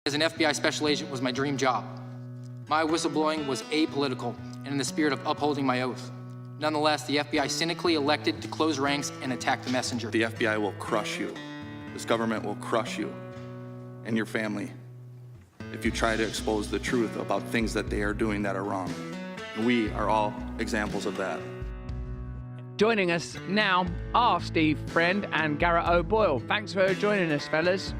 As an FBI special agent was my dream job. My whistleblowing was apolitical and in the spirit of upholding my oath. Nonetheless, the FBI cynically elected to close ranks and attack the messenger. The FBI will crush you. This government will crush you and your family if you try to expose the truth about things that they are doing that are wrong. We are all examples of that. Joining us now are Steve Friend and Garrett O'Boyle. Thanks for joining us, fellas.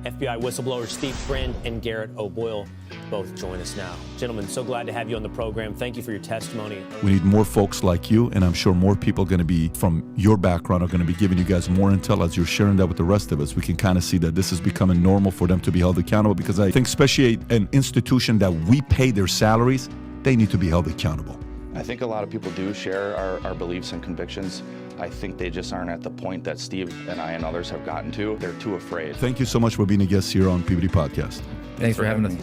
FBI whistleblowers Steve Friend and Garrett O'Boyle both join us now. Gentlemen, so glad to have you on the program. Thank you for your testimony. We need more folks like you, and I'm sure more people going to be from your background are going to be giving you guys more intel as you're sharing that with the rest of us. We can kind of see that this is becoming normal for them to be held accountable, because I think especially an institution that we pay their salaries, they need to be held accountable. I think a lot of people do share our beliefs and convictions. I think they just aren't at the point that Steve and I and others have gotten to. They're too afraid. Thank you so much for being a guest here on PBD Podcast. Thanks for having us.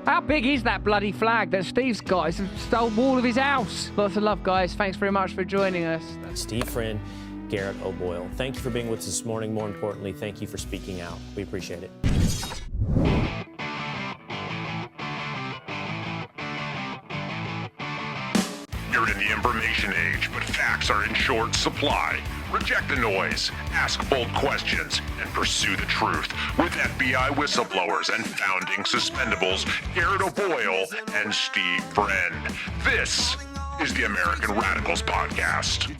How big is that bloody flag that Steve's got? It's a stone wall of his house. Lots of love, guys. Thanks very much for joining us. Steve Friend, Garrett O'Boyle. Thank you for being with us this morning. More importantly, thank you for speaking out. We appreciate it. You're in the information age, but facts are in short supply. Reject the noise, ask bold questions, and pursue the truth with FBI whistleblowers and founding suspendables Garrett O'Boyle and Steve Friend. This is the American Radicals Podcast.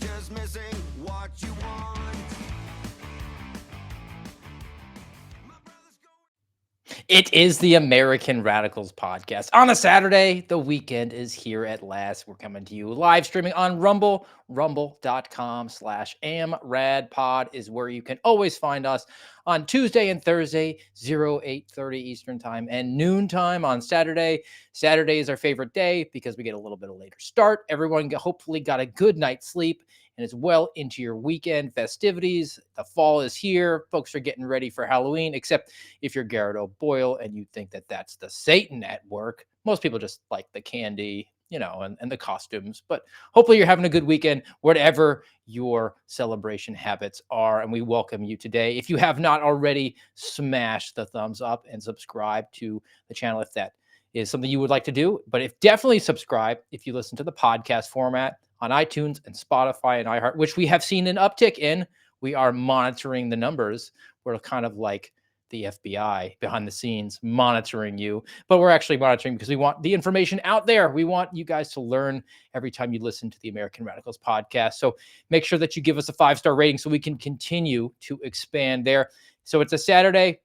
It is the American Radicals Podcast. On a Saturday, the weekend is here at last. We're coming to you live streaming on Rumble. Rumble.com/AmRadPod is where you can always find us on Tuesday and Thursday, 08:30 Eastern Time and noontime on Saturday. Saturday is our favorite day because we get a little bit of later start. Everyone hopefully got a good night's sleep and is well into your weekend festivities. The fall is here. Folks are getting ready for Halloween, except if you're Garrett O'Boyle and you think that that's the Satan at work. Most people just like the candy, and the costumes. But hopefully you're having a good weekend, whatever your celebration habits are. And we welcome you today. If you have not already, smash the thumbs up and subscribe to the channel if that is something you would like to do. But definitely subscribe if you listen to the podcast format on iTunes and Spotify and iHeart, which we have seen an uptick in. We are monitoring the numbers. We're kind of like the FBI behind the scenes monitoring you, but we're actually monitoring because we want the information out there. We want you guys to learn every time you listen to the American Radicals Podcast. So make sure that you give us a 5-star rating so we can continue to expand there. So it's a Saturday.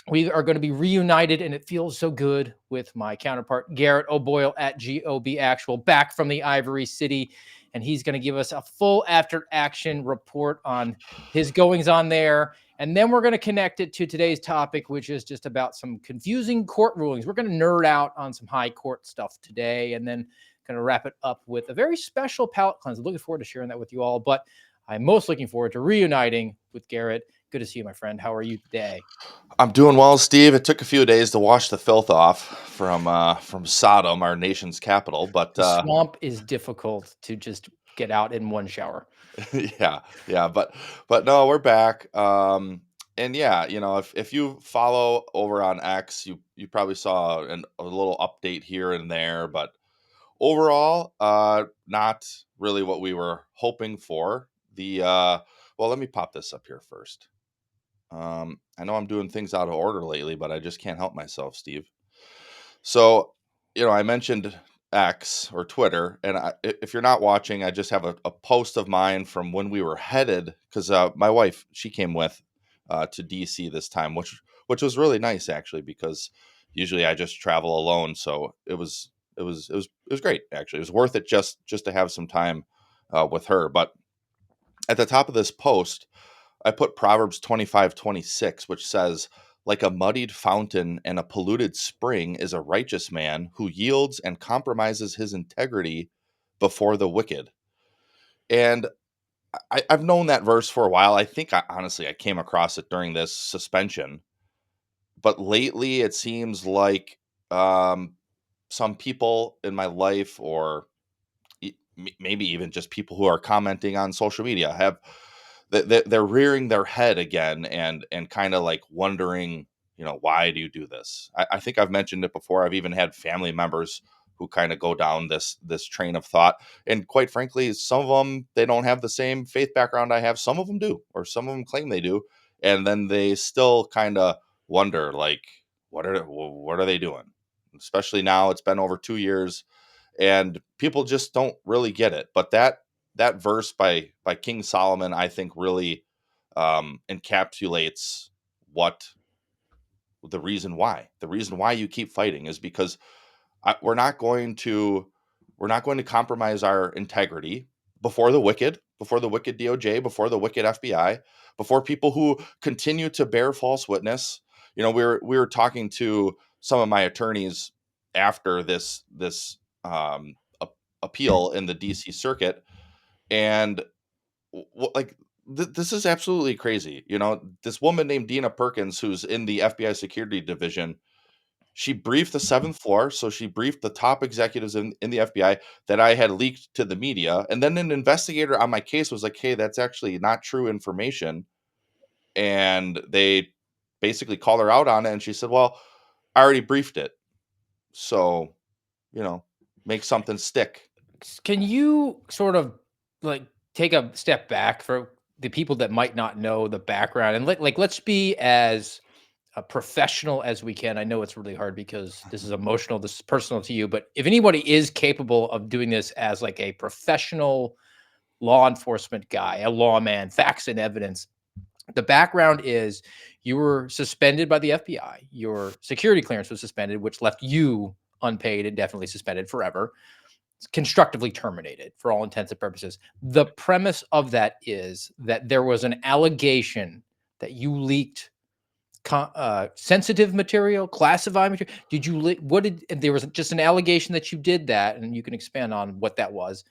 We are going to be reunited, and it feels so good with my counterpart, Garrett O'Boyle at GOB Actual, back from the Ivory City. And he's going to give us a full after-action report on his goings-on there. And then we're going to connect it to today's topic, which is just about some confusing court rulings. We're going to nerd out on some high court stuff today, and then going to wrap it up with a very special palate cleanse. Looking forward to sharing that with you all, but I'm most looking forward to reuniting with Garrett. Good to see you, my friend. How are you today? I'm doing well, Steve. It took a few days to wash the filth off from Sodom, our nation's capital, but the swamp is difficult to just get out in one shower. yeah, but no, we're back. And yeah, if you follow over on X, you probably saw a little update here and there, but overall, not really what we were hoping for. Well, let me pop this up here first. I know I'm doing things out of order lately, but I just can't help myself, Steve. So, I mentioned X or Twitter, and if you're not watching, I just have a post of mine from when we were headed, because my wife, she came with to DC this time, which was really nice actually, because usually I just travel alone. So it was great actually. It was worth it just to have some time with her. But at the top of this post, I put Proverbs 25:26, which says, "Like a muddied fountain and a polluted spring is a righteous man who yields and compromises his integrity before the wicked." And I've known that verse for a while. I think honestly I came across it during this suspension, but lately it seems like some people in my life, or maybe even just people who are commenting on social media, have they're rearing their head again and kind of like wondering why do you do this? I think I've mentioned it before. I've even had family members who kind of go down this train of thought. And quite frankly, some of them, they don't have the same faith background I have. Some of them do, or some of them claim they do. And then they still kind of wonder, like, what are they doing? Especially now, it's been over 2 years, and people just don't really get it. But that verse by King Solomon, I think, really encapsulates what the reason why you keep fighting is because we're not going to compromise our integrity before the wicked DOJ, before the wicked FBI, before people who continue to bear false witness. We were talking to some of my attorneys after this appeal in the DC circuit, and like this is absolutely crazy. This woman named Dina Perkins, who's in the FBI security division, she briefed the seventh floor. So she briefed the top executives in the FBI that I had leaked to the media. And then an investigator on my case was like, hey, that's actually not true information. And they basically called her out on it. And she said, well, I already briefed it. So, make something stick. Can you sort of like take a step back for the people that might not know the background, and let's be as professional as we can. I know it's really hard because this is emotional, this is personal to you, but if anybody is capable of doing this as like a professional law enforcement guy, a lawman, facts and evidence, the background is you were suspended by the FBI. Your security clearance was suspended, which left you unpaid, indefinitely suspended forever, constructively terminated for all intents and purposes. The premise of that is that there was an allegation that you leaked sensitive material, classified material. Did you what did there was just an allegation that you did that, and you can expand on what that was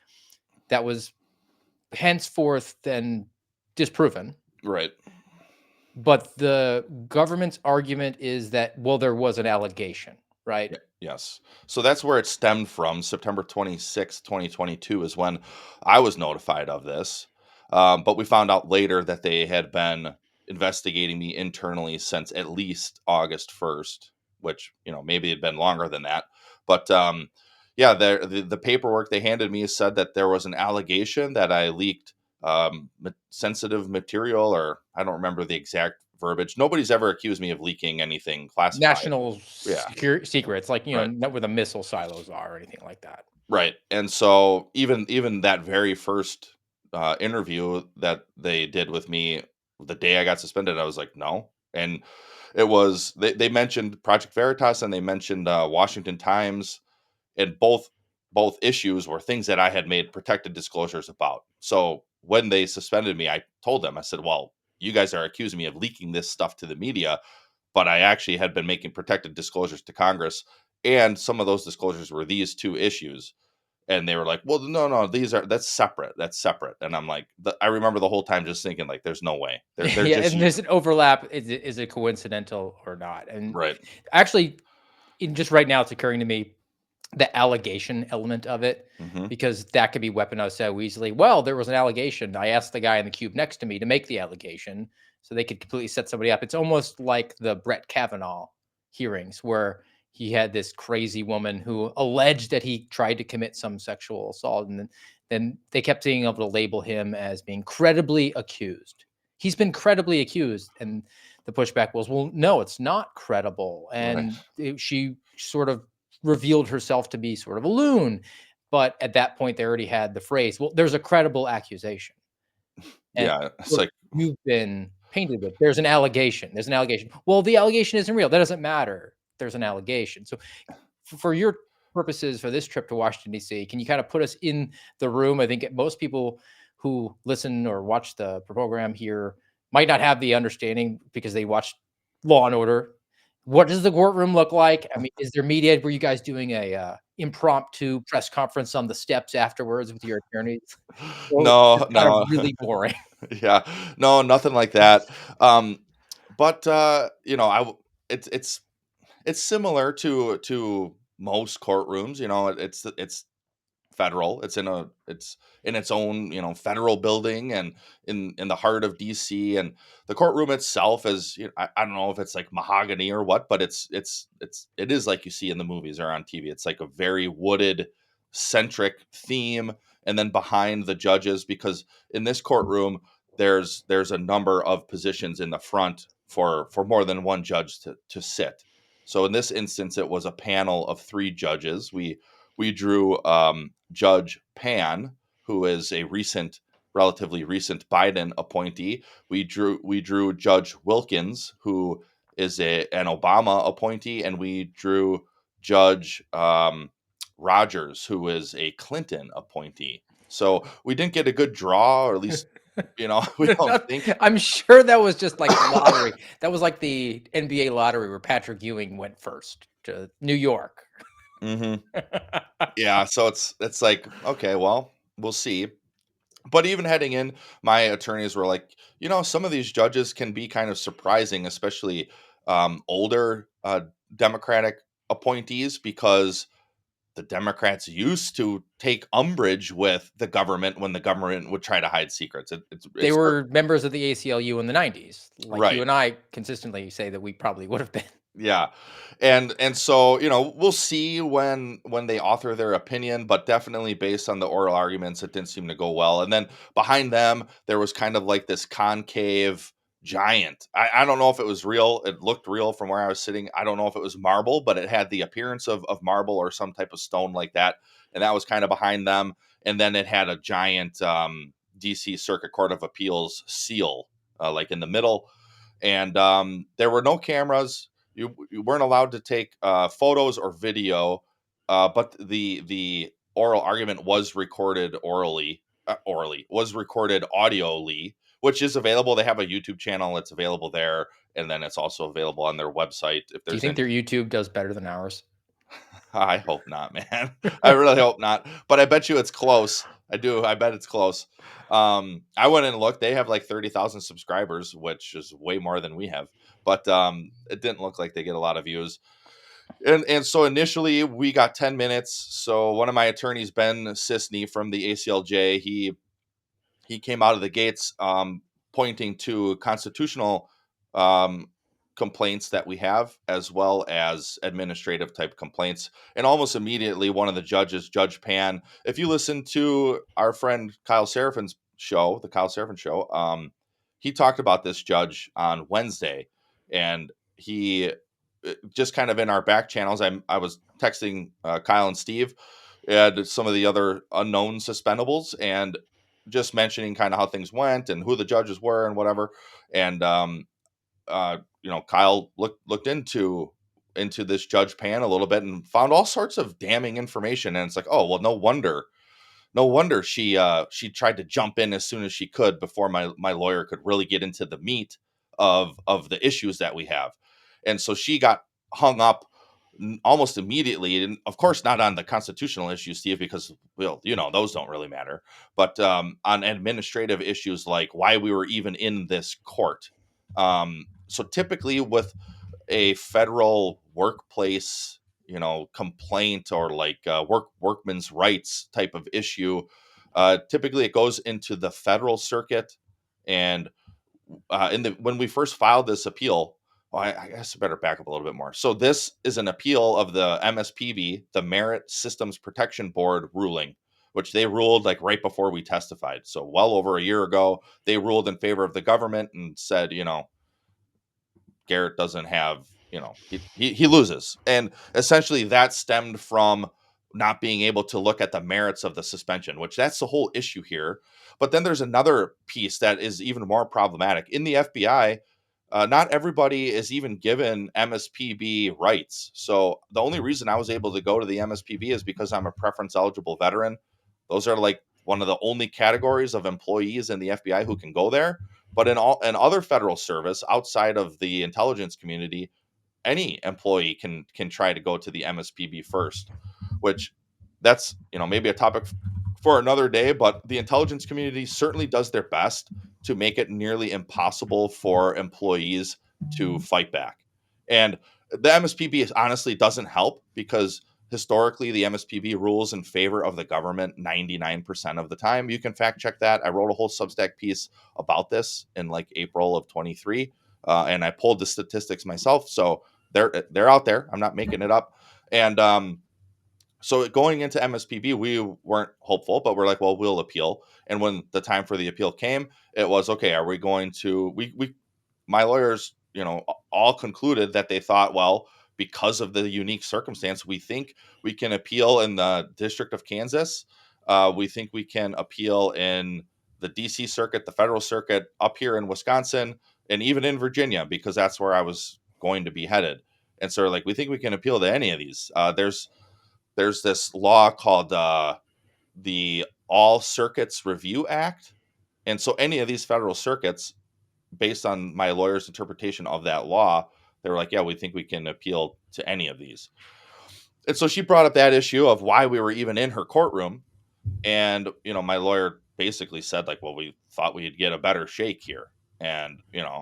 henceforth then disproven. Right. But the government's argument is that, well, there was an allegation, right? Yes. So that's where it stemmed from. September 2022 is when I was notified of this. But we found out later that they had been investigating me internally since at least August 1st, which, maybe it had been longer than that. But yeah, the paperwork they handed me said that there was an allegation that I leaked sensitive material, or I don't remember the exact verbiage. Nobody's ever accused me of leaking anything classified. National Yeah. secrets, like, Right. not where the missile silos are or anything like that. Right. And so even that very first interview that they did with me the day I got suspended, I was like, no. And it was they mentioned Project Veritas, and they mentioned Washington Times, and both issues were things that I had made protected disclosures about. So when they suspended me, I told them, I said, well, you guys are accusing me of leaking this stuff to the media, but I actually had been making protected disclosures to Congress. And some of those disclosures were these two issues. And they were like, well, no, that's separate. That's separate. And I'm like, I remember the whole time just thinking, like, there's no way. They're Yeah, just and there's an overlap. Is it coincidental or not? And right. actually, in just right now, it's occurring to me the allegation element of it, Hmm. because that could be weaponized so easily. Well, there was an allegation. I asked the guy in the cube next to me to make the allegation so they could completely set somebody up. It's almost like the Brett Kavanaugh hearings where he had this crazy woman who alleged that he tried to commit some sexual assault. And then they kept being able to label him as being credibly accused. He's been credibly accused. And the pushback was, well, no, it's not credible. Right. And she sort of revealed herself to be sort of a loon. But at that point, they already had the phrase, well, there's a credible accusation. And Yeah. It's what like, you've been painted with, there's an allegation. There's an allegation. Well, the allegation isn't real. That doesn't matter. There's an allegation. So for your purposes for this trip to Washington, D.C., can you kind of put us in the room? I think most people who listen or watch the program here might not have the understanding because they watch Law and Order. What does the courtroom look like? I mean, is there media? Were you guys doing a impromptu press conference on the steps afterwards with your attorneys? Or was it no, just kind of no. really boring? Yeah. No, nothing like that. But it's similar to most courtrooms. It's federal. It's in its own, federal building, and in the heart of DC. And the courtroom itself is, I don't know if it's like mahogany or what, but it is like you see in the movies or on TV. It's like a very wooded centric theme. And then behind the judges, because in this courtroom there's a number of positions in the front for more than one judge to sit. So in this instance, it was a panel of 3 judges. We drew Judge Pan, who is a relatively recent Biden appointee. We drew Judge Wilkins, who is an Obama appointee, and we drew Judge Rogers, who is a Clinton appointee. So we didn't get a good draw, or at least, we don't think. I'm sure that was just like lottery. That was like the NBA lottery where Patrick Ewing went first to New York. Hmm. Yeah, so it's like, okay, well, we'll see. But even heading in, my attorneys were like, some of these judges can be kind of surprising, especially older Democratic appointees, because the Democrats used to take umbrage with the government when the government would try to hide secrets. They were members of the ACLU in the 90s, like you right. and I consistently say that we probably would have been. Yeah. And so, we'll see when they author their opinion, but definitely based on the oral arguments, it didn't seem to go well. And then behind them, there was kind of like this concave giant. I don't know if it was real. It looked real from where I was sitting. I don't know if it was marble, but it had the appearance of marble or some type of stone like that. And that was kind of behind them. And then it had a giant DC Circuit Court of Appeals seal like in the middle. And there were no cameras. You weren't allowed to take photos or video, but the oral argument was recorded was recorded audioly, which is available. They have a YouTube channel. It's available there, and then it's also available on their website. If Do you there's think their YouTube does better than ours? I hope not, man. I really hope not. But I bet you it's close. I do. I bet it's close. I went and looked. They have like 30,000 subscribers, which is way more than we have. But it didn't look like they get a lot of views. And so initially we got 10 minutes. So one of my attorneys, Ben Sisney from the ACLJ, he came out of the gates pointing to constitutional um, complaints that we have, as well as administrative type complaints. And almost immediately, one of the judges, Judge Pan, if you listen to our friend Kyle Serafin's show, the Kyle Serafin show, he talked about this judge on Wednesday. And he just kind of in our back channels, I was texting Kyle and Steve and some of the other unknown suspendables, and just mentioning kind of how things went and who the judges were and whatever. And Kyle looked into this Judge Pan a little bit and found all sorts of damning information. And it's like, oh well, no wonder she tried to jump in as soon as she could before my lawyer could really get into the meat of the issues that we have. And so she got hung up almost immediately, and of course not on the constitutional issues, Steve, because those don't really matter, but on administrative issues like why we were even in this court. So typically with a federal workplace complaint, or like workman's rights type of issue, typically it goes into the federal circuit. And when we first filed this appeal, well, I guess I better back up a little bit more. So this is an appeal of the MSPB, the Merit Systems Protection Board ruling, which they ruled like right before we testified. So well over a year ago, they ruled in favor of the government and said, Garrett doesn't have, he loses. And essentially that stemmed from not being able to look at the merits of the suspension, which that's the whole issue here. But then there's another piece that is even more problematic. In the FBI, not everybody is even given MSPB rights. So the only reason I was able to go to the MSPB is because I'm a preference eligible veteran. Those are like one of the only categories of employees in the FBI who can go there. But in other federal service outside of the intelligence community, any employee can try to go to the MSPB first, which that's maybe a topic for another day. But the intelligence community certainly does their best to make it nearly impossible for employees to fight back. And the MSPB honestly doesn't help, because historically, the MSPB rules in favor of the government 99% of the time. You can fact check that. I wrote a whole Substack piece about this in like April of 23, and I pulled the statistics myself. So they're out there. I'm not making it up. And so going into MSPB, we weren't hopeful, but we're like, well, we'll appeal. And when the time for the appeal came, it was okay. Are we going to? My lawyers, all concluded that they thought, well, because of the unique circumstance, we think we can appeal in the District of Kansas. We think we can appeal in the DC Circuit, the Federal Circuit, up here in Wisconsin, and even in Virginia, because that's where I was going to be headed. And so, like, we think we can appeal to any of these. There's this law called the All Circuits Review Act. And so any of these federal circuits, based on my lawyer's interpretation of that law, they were like, yeah, we think we can appeal to any of these. And so she brought up that issue of why we were even in her courtroom. And, my lawyer basically said, like, well, we thought we'd get a better shake here. And,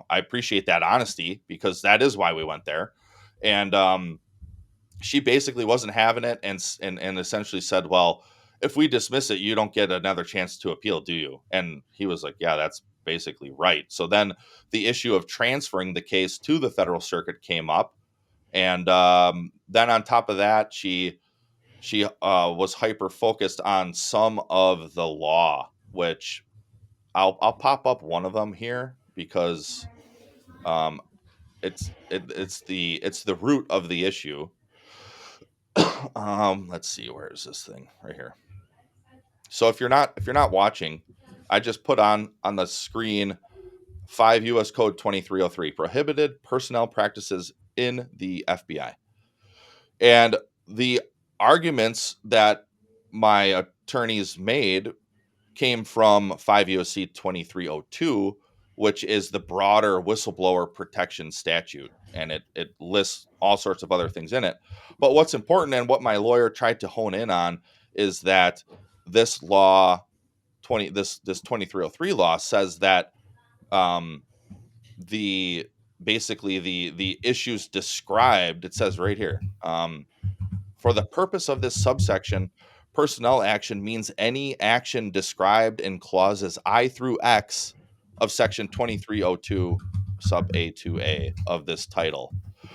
I appreciate that honesty, because that is why we went there. And she basically wasn't having it, and essentially said, well, if we dismiss it, you don't get another chance to appeal, do you? And he was like, yeah, that's basically right. So then the issue of transferring the case to the Federal Circuit came up. And then on top of that, she was hyper focused on some of the law, which I'll pop up one of them here, because it's the root of the issue. Let's see, where is this thing? Right here. So if you're not watching, I just put on the screen 5 U.S. Code 2303, prohibited personnel practices in the FBI. And the arguments that my attorneys made came from 5 U.S.C. 2302, which is the broader whistleblower protection statute. And it lists all sorts of other things in it. But what's important, and what my lawyer tried to hone in on, is that this law, this 2303 law, says that the issues described, it says right here, for the purpose of this subsection, personnel action means any action described in clauses I through X of section 2302 sub A2A of this title,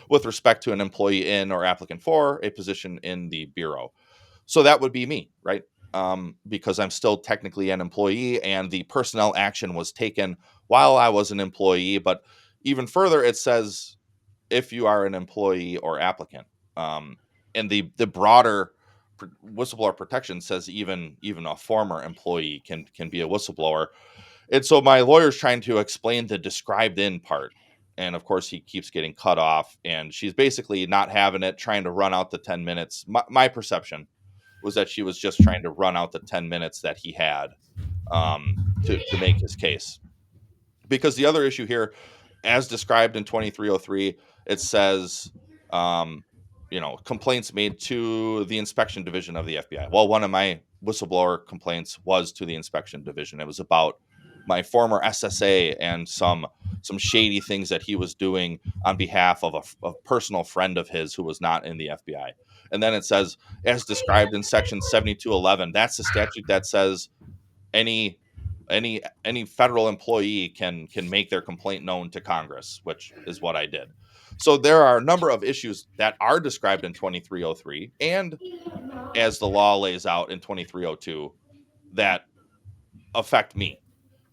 with respect to an employee in or applicant for a position in the Bureau. So that would be me, right? Because I'm still technically an employee, and the personnel action was taken while I was an employee. But even further, it says if you are an employee or applicant. And the broader whistleblower protection says even a former employee can be a whistleblower. And so my lawyer's trying to explain the described in part. And of course, he keeps getting cut off, and she's basically not having it, trying to run out the 10 minutes. My perception was that she was just trying to run out the 10 minutes that he had to make his case. Because the other issue here, as described in 2303, it says, complaints made to the inspection division of the FBI. Well, one of my whistleblower complaints was to the inspection division. It was about my former SSA and some shady things that he was doing on behalf of a personal friend of his who was not in the FBI. And then it says, as described in section 7211, that's the statute that says any federal employee can make their complaint known to Congress, which is what I did. So there are a number of issues that are described in 2303 and as the law lays out in 2302 that affect me.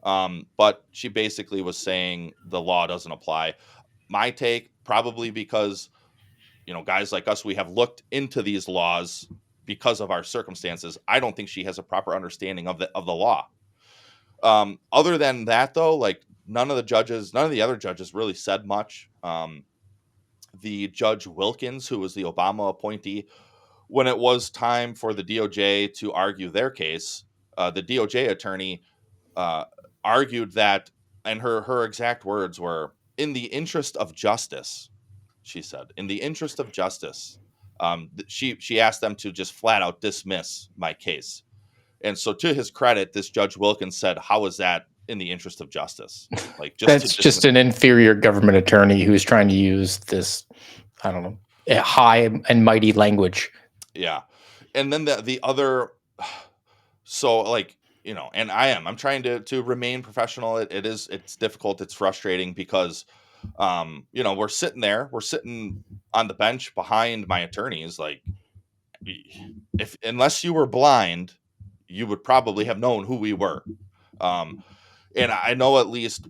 But she basically was saying the law doesn't apply. My take, probably because, guys like us, we have looked into these laws because of our circumstances. I don't think she has a proper understanding of the law. Other than that, though, like none of the other judges really said much. The Judge Wilkins, who was the Obama appointee, when it was time for the DOJ to argue their case, the DOJ attorney argued that, and her exact words were, in the interest of justice, she said, in the interest of justice, she asked them to just flat out dismiss my case. And so, to his credit, this Judge Wilkins said, how is that in the interest of justice? Like, That's just an inferior government attorney who's trying to use this, I don't know, high and mighty language. Yeah. And then the other, so like, and I'm trying to remain professional. It's difficult. It's frustrating because, we're sitting on the bench behind my attorneys. Like, if unless you were blind, you would probably have known who we were. Um, and I know at least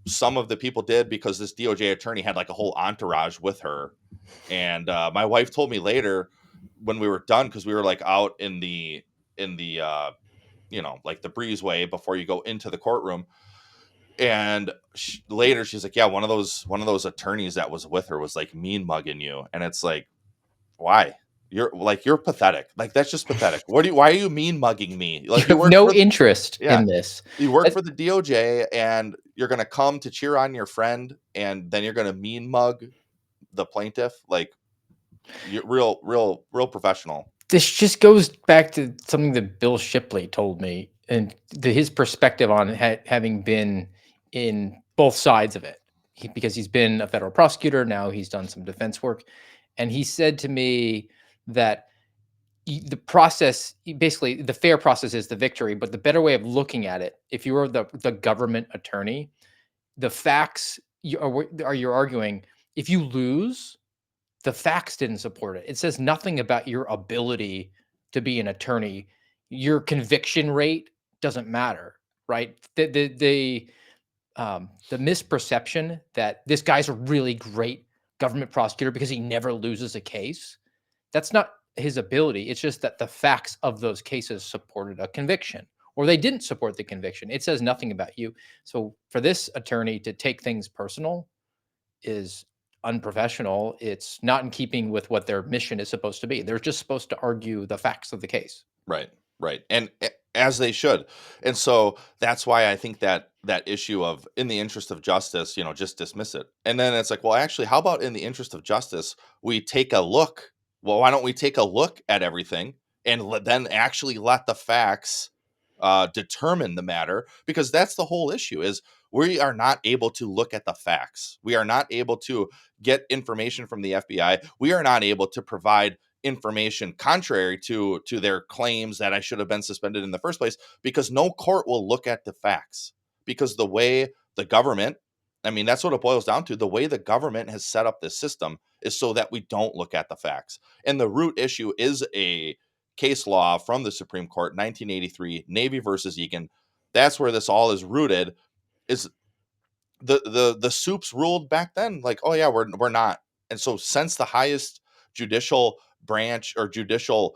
some of the people did, because this DOJ attorney had like a whole entourage with her. And my wife told me later, when we were done, because we were like out in the like the breezeway before you go into the courtroom. And later she's like, yeah, one of those attorneys that was with her was like mean mugging you. And it's like, why? You're pathetic. Like, that's just pathetic. Why are you mean mugging me? You Like, have no interest yeah, in this. you work Uh, for the DOJ, and you're gonna come to cheer on your friend, and then you're gonna mean mug the plaintiff. Like, you're real professional. This just goes back to something that Bill Shipley told me, and his perspective on having been in both sides of it. Because he's been a federal prosecutor, now he's done some defense work, and he said to me that the process, basically, the fair process is the victory, but the better way of looking at it, if you were the government attorney, the facts you're arguing, if you lose, the facts didn't support it. It says nothing about your ability to be an attorney. Your conviction rate doesn't matter, right? The misperception that this guy's a really great government prosecutor because he never loses a case, that's not his ability. It's just that the facts of those cases supported a conviction, or they didn't support the conviction. It says nothing about you. So for this attorney to take things personal is unprofessional. It's not in keeping with what their mission is supposed to be. They're just supposed to argue the facts of the case. Right, right, and as they should. And so that's why I think that issue of, in the interest of justice, just dismiss it. And then it's like, well, actually, how about, in the interest of justice, we take a look? Well, why don't we take a look at everything, and then actually let the facts determine the matter? Because that's the whole issue: is we are not able to look at the facts. We are not able to get information from the FBI. We are not able to provide information contrary to their claims that I should have been suspended in the first place, because no court will look at the facts. Because the way the government, I mean, that's what it boils down to. The way the government has set up this system is so that we don't look at the facts. And the root issue is a case law from the Supreme Court, 1983, Navy versus Egan. That's where this all is rooted. Is the soups ruled back then, like, oh yeah, we're not. And so, since the highest judicial branch, or judicial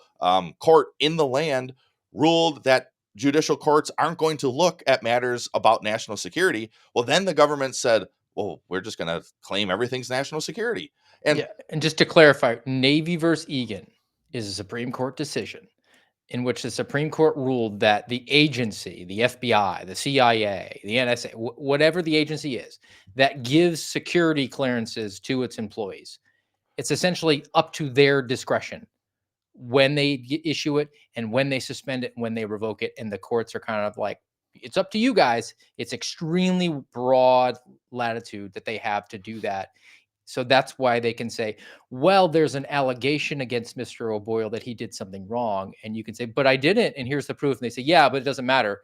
court in the land, ruled that judicial courts aren't going to look at matters about national security, well, then the government said, well, we're just going to claim everything's national security. And Yeah, and just to clarify, Navy versus Egan is a Supreme Court decision in which the Supreme Court ruled that the agency, the FBI, the CIA, the NSA, whatever the agency is that gives security clearances to its employees, it's essentially up to their discretion when they issue it and when they suspend it and when they revoke it. And the courts are kind of like, it's up to you guys. It's extremely broad latitude that they have to do that. So that's why they can say, well, there's an allegation against Mr. O'Boyle that he did something wrong. And you can say, but I didn't. And here's the proof. And they say, yeah, but it doesn't matter.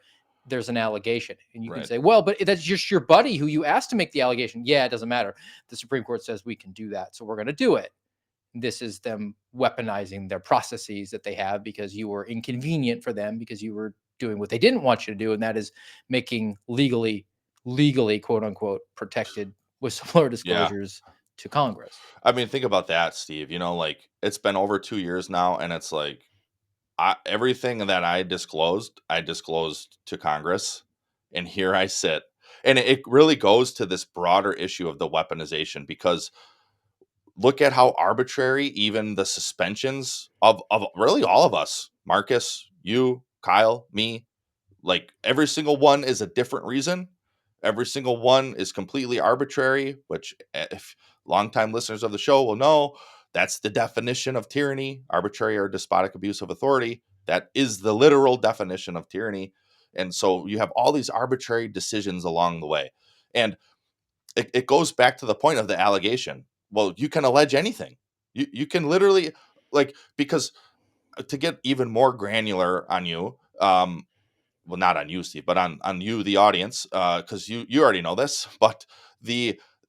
There's an allegation. And you can right, say, well, but that's just your buddy who you asked to make the allegation. Yeah, it doesn't matter. The Supreme Court says we can do that. So we're going to do it. This is them weaponizing their processes that they have because you were inconvenient for them because you were doing what they didn't want you to do. And that is making legally, quote unquote, protected whistleblower yeah. disclosures to Congress. I mean, think about that, Steve. Like, it's been over 2 years now, and it's like, everything that I disclosed to Congress, and here I sit. And it really goes to this broader issue of the weaponization, because look at how arbitrary even the suspensions of really all of us, Marcus, you, Kyle, me, like, every single one is a different reason. Every single one is completely arbitrary, which, if longtime listeners of the show will know, that's the definition of tyranny: arbitrary or despotic abuse of authority. That is the literal definition of tyranny. And so you have all these arbitrary decisions along the way. And it goes back to the point of the allegation. Well, you can allege anything. You can literally, like, because to get even more granular on you, well, not on you, Steve, but on you, the audience, because you already know this, but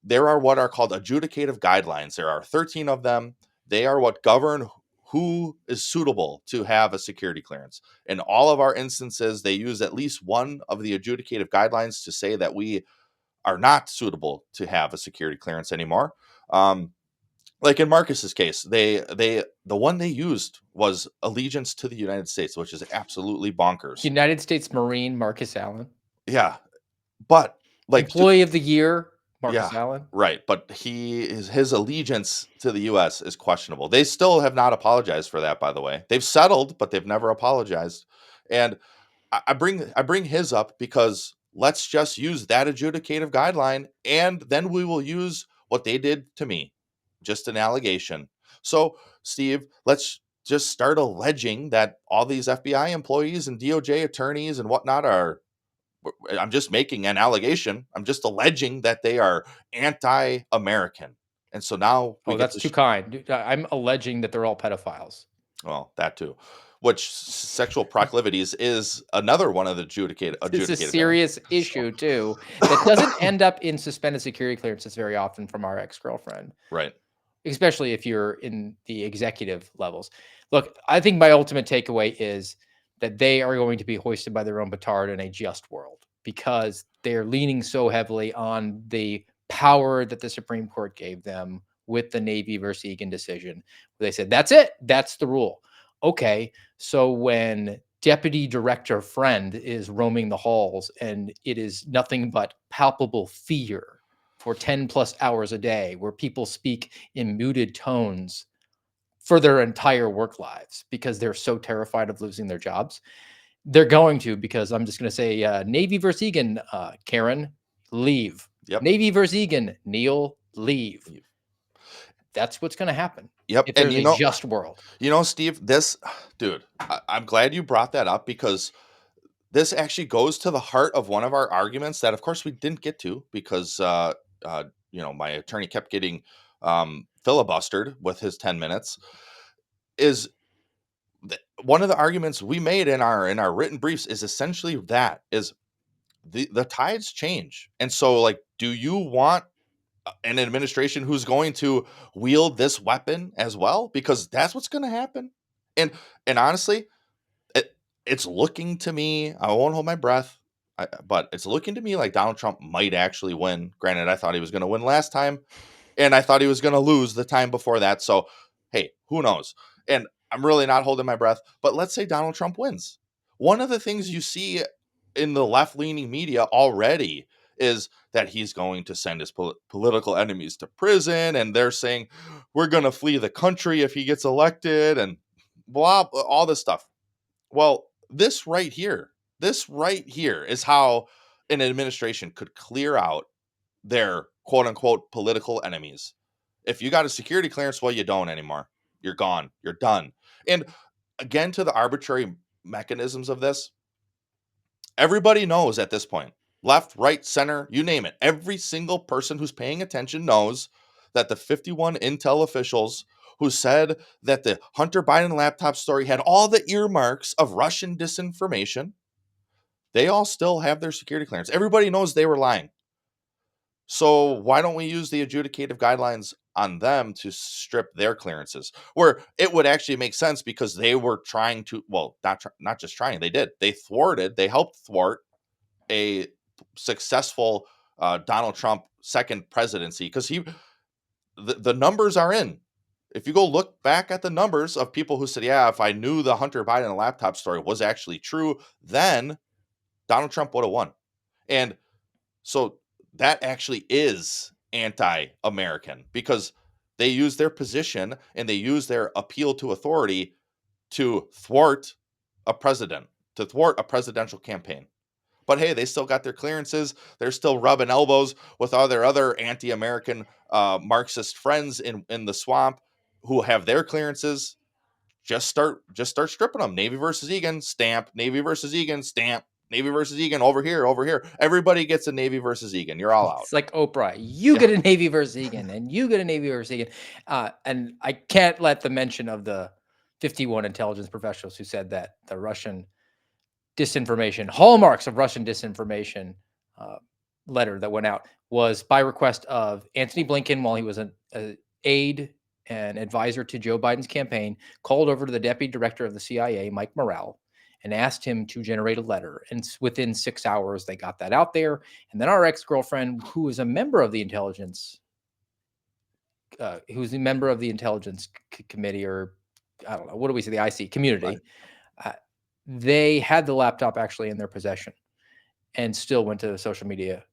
there are what are called adjudicative guidelines. There are 13 of them. They are what govern who is suitable to have a security clearance. In all of our instances, they use at least one of the adjudicative guidelines to say that we are not suitable to have a security clearance anymore. Like in Marcus's case, the one they used was allegiance to the United States, which is absolutely bonkers. United States Marine Marcus Allen. Yeah, but like Employee of the Year Marcus yeah, Allen. right. But his allegiance to the U.S. is questionable. They still have not apologized for that, by the way. They've settled, but they've never apologized. And I bring his up because let's just use that adjudicative guideline, and then we will use what they did to me, just an allegation. So, Steve, let's just start alleging that all these FBI employees and DOJ attorneys and whatnot are. I'm just making an allegation. I'm just alleging that they are anti-American, and so now we Oh, get that's to too kind. I'm alleging that they're all pedophiles. well, that too. Which sexual proclivities is another one of the It's a adjudicated guidelines. serious issue too that doesn't end up in suspended security clearances very often from our ex-girlfriend, Right. especially if you're in the executive levels. Look, I think my ultimate takeaway is that they are going to be hoisted by their own petard in a just world because they're leaning so heavily on the power that the Supreme Court gave them with the Navy versus Egan decision. Where they said, that's it. That's the rule. Okay. So when Deputy Director Friend is roaming the halls and it is nothing but palpable fear for 10 plus hours a day, where people speak in muted tones for their entire work lives because they're so terrified of losing their jobs. They're going to, because I'm just going to say Navy versus Egan, Karen, leave. Yep. Navy versus Egan, Neil, leave. That's what's going to happen. Yep. If And there's a just world. Steve, this dude, I'm glad you brought that up because this actually goes to the heart of one of our arguments that, of course, we didn't get to because, my attorney kept getting filibustered with his 10 minutes. Is one of the arguments we made in our written briefs is essentially that is the tides change, and so like, do you want an administration who's going to wield this weapon as well? Because that's what's going to happen. And honestly, it's looking to me, I won't hold my breath, but it's looking to me like Donald Trump might actually win. Granted, I thought he was going to win last time, and I thought he was going to lose the time before that. So, hey, who knows? And I'm really not holding my breath, but let's say Donald Trump wins. One of the things you see in the left-leaning media already is that he's going to send his political enemies to prison, and they're saying we're going to flee the country if he gets elected, and blah, all this stuff. Well, this right here is how an administration could clear out their quote unquote political enemies. If you got a security clearance, well, you don't anymore. You're gone. You're done. And again, to the arbitrary mechanisms of this, everybody knows at this point, left, right, center, you name it. Every single person who's paying attention knows that the 51 Intel officials who said that the Hunter Biden laptop story had all the earmarks of Russian disinformation, they all still have their security clearance. Everybody knows they were lying. So why don't we use the adjudicative guidelines on them to strip their clearances? Where it would actually make sense because they were trying to, well, not just trying, they did. They helped thwart a successful Donald Trump second presidency because the numbers are in. If you go look back at the numbers of people who said, yeah, if I knew the Hunter Biden laptop story was actually true, then Donald Trump would have won. And so that actually is anti-American because they use their position and they use their appeal to authority to thwart a president, to thwart a presidential campaign. But hey, they still got their clearances. They're still rubbing elbows with all their other anti-American Marxist friends in the swamp who have their clearances. Just start stripping them. Navy versus Egan, stamp. Navy versus Egan, stamp. Navy versus Egan, over here, over here. Everybody gets a Navy versus Egan. You're all out. It's like Oprah. You get a Navy versus Egan, and you get a Navy versus Egan. And I can't let the mention of the 51 intelligence professionals who said that the Russian disinformation, hallmarks of Russian disinformation uh, letter that went out was by request of Antony Blinken while he was an aide and advisor to Joe Biden's campaign, called over to the deputy director of the CIA, Mike Morrell, and asked him to generate a letter. And within 6 hours, they got that out there. And then our ex-girlfriend, who is a member of the intelligence, who's a member of the intelligence committee, or I don't know, what do we say, the IC community, Right. they had the laptop actually in their possession and still went to social media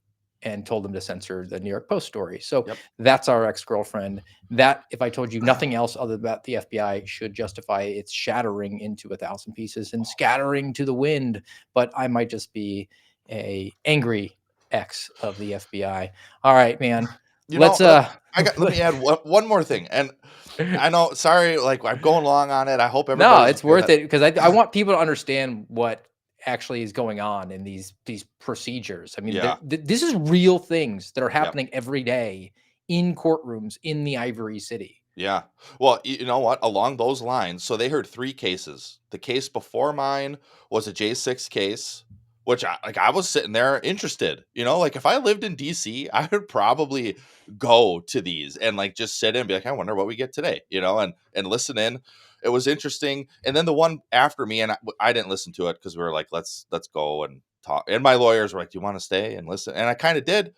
and told them to censor the New York Post story. So Yep. that's our ex-girlfriend. That, if I told you nothing else other about the FBI, should justify its shattering into 1,000 pieces and scattering to the wind. But I might just be a angry ex of the FBI. All right, man. You Let's know, let me add one more thing. And I know, sorry, like I'm going long on it. I hope No, everybody's it's okay with worth it because I want people to understand what actually is going on in these procedures. I mean, Yeah. this is real things that are Yep. happening every day in courtrooms in the Ivory City. Yeah. Well, you know what? Along those lines, so they heard 3 cases. The case before mine was a J6 case, which I was sitting there interested. You know, like if I lived in DC, I would probably go to these and like just sit in and be like, I wonder what we get today, you know, and listen in. It was interesting. And then the one after me, and I didn't listen to it because we were like, let's go and talk. And my lawyers were like, do you want to stay and listen? And I kind of did.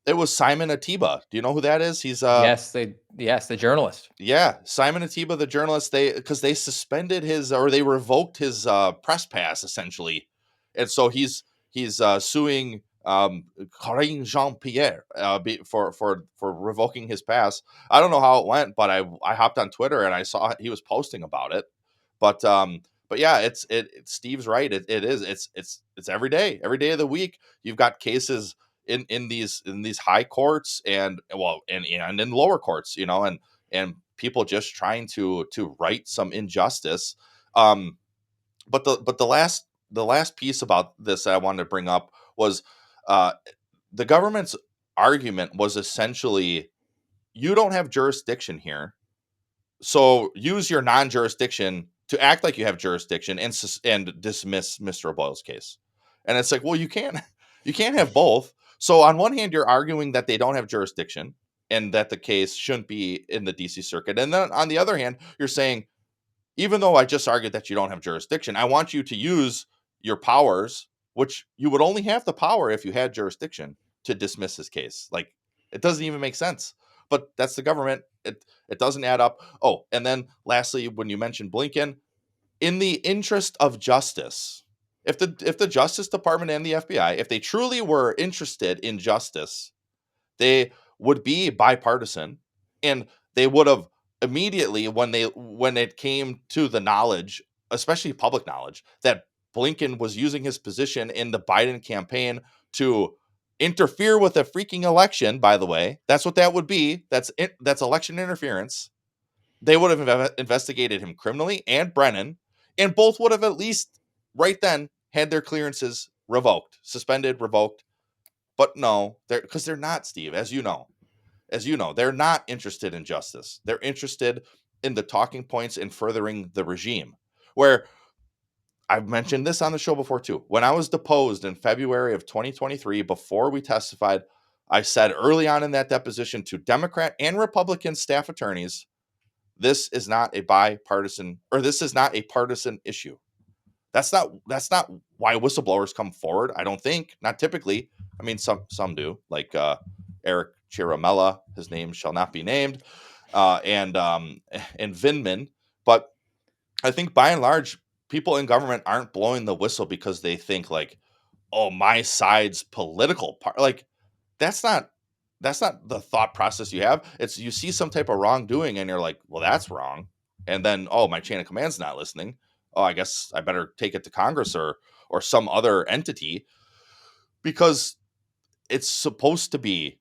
It was Simon Atiba. Do you know who that is? He's Yes, the journalist. yeah, Simon Atiba, the journalist, they suspended his, or they revoked his press pass essentially, and so he's suing Karine Jean Pierre for revoking his pass. I don't know how it went, but I hopped on Twitter and I saw he was posting about it. But yeah, Steve's right. It is it's every day of the week. You've got cases in these high courts and well and in lower courts, you know, and people just trying to right some injustice. But the last piece about this that I wanted to bring up was uh, the government's argument was essentially you don't have jurisdiction here, so use your non-jurisdiction to act like you have jurisdiction and dismiss Mr. O'Boyle's case. And it's like, well, you can't have both. So on one hand, you're arguing that they don't have jurisdiction and that the case shouldn't be in the DC circuit. And then on the other hand, you're saying, even though I just argued that you don't have jurisdiction, I want you to use your powers, which you would only have the power if you had jurisdiction to dismiss his case. Like it doesn't even make sense. But that's the government. It doesn't add up. Oh, and then lastly, when you mentioned Blinken, in the interest of justice, if the Justice Department and the FBI, if they truly were interested in justice, they would be bipartisan, and they would have immediately when it came to the knowledge, especially public knowledge, that Blinken was using his position in the Biden campaign to interfere with a freaking election. By the way, that's what that would be. That's election interference. They would have investigated him criminally and Brennan, and both would have at least right then had their clearances revoked, suspended, revoked. But no, they're not, Steve, as you know, they're not interested in justice. They're interested in the talking points and furthering the regime. Where I've mentioned this on the show before too. When I was deposed in February of 2023, before we testified, I said early on in that deposition to Democrat and Republican staff attorneys, this is not a bipartisan, or this is not a partisan issue. That's not why whistleblowers come forward. I don't think, not typically. I mean, some do, like Eric Chiramella, his name shall not be named, and Vindman. But I think by and large, people in government aren't blowing the whistle because they think like, oh, my side's political part. Like that's not the thought process you have. It's you see some type of wrongdoing and you're like, well, that's wrong. And then, oh, my chain of command's not listening. Oh, I guess I better take it to Congress or some other entity because it's supposed to be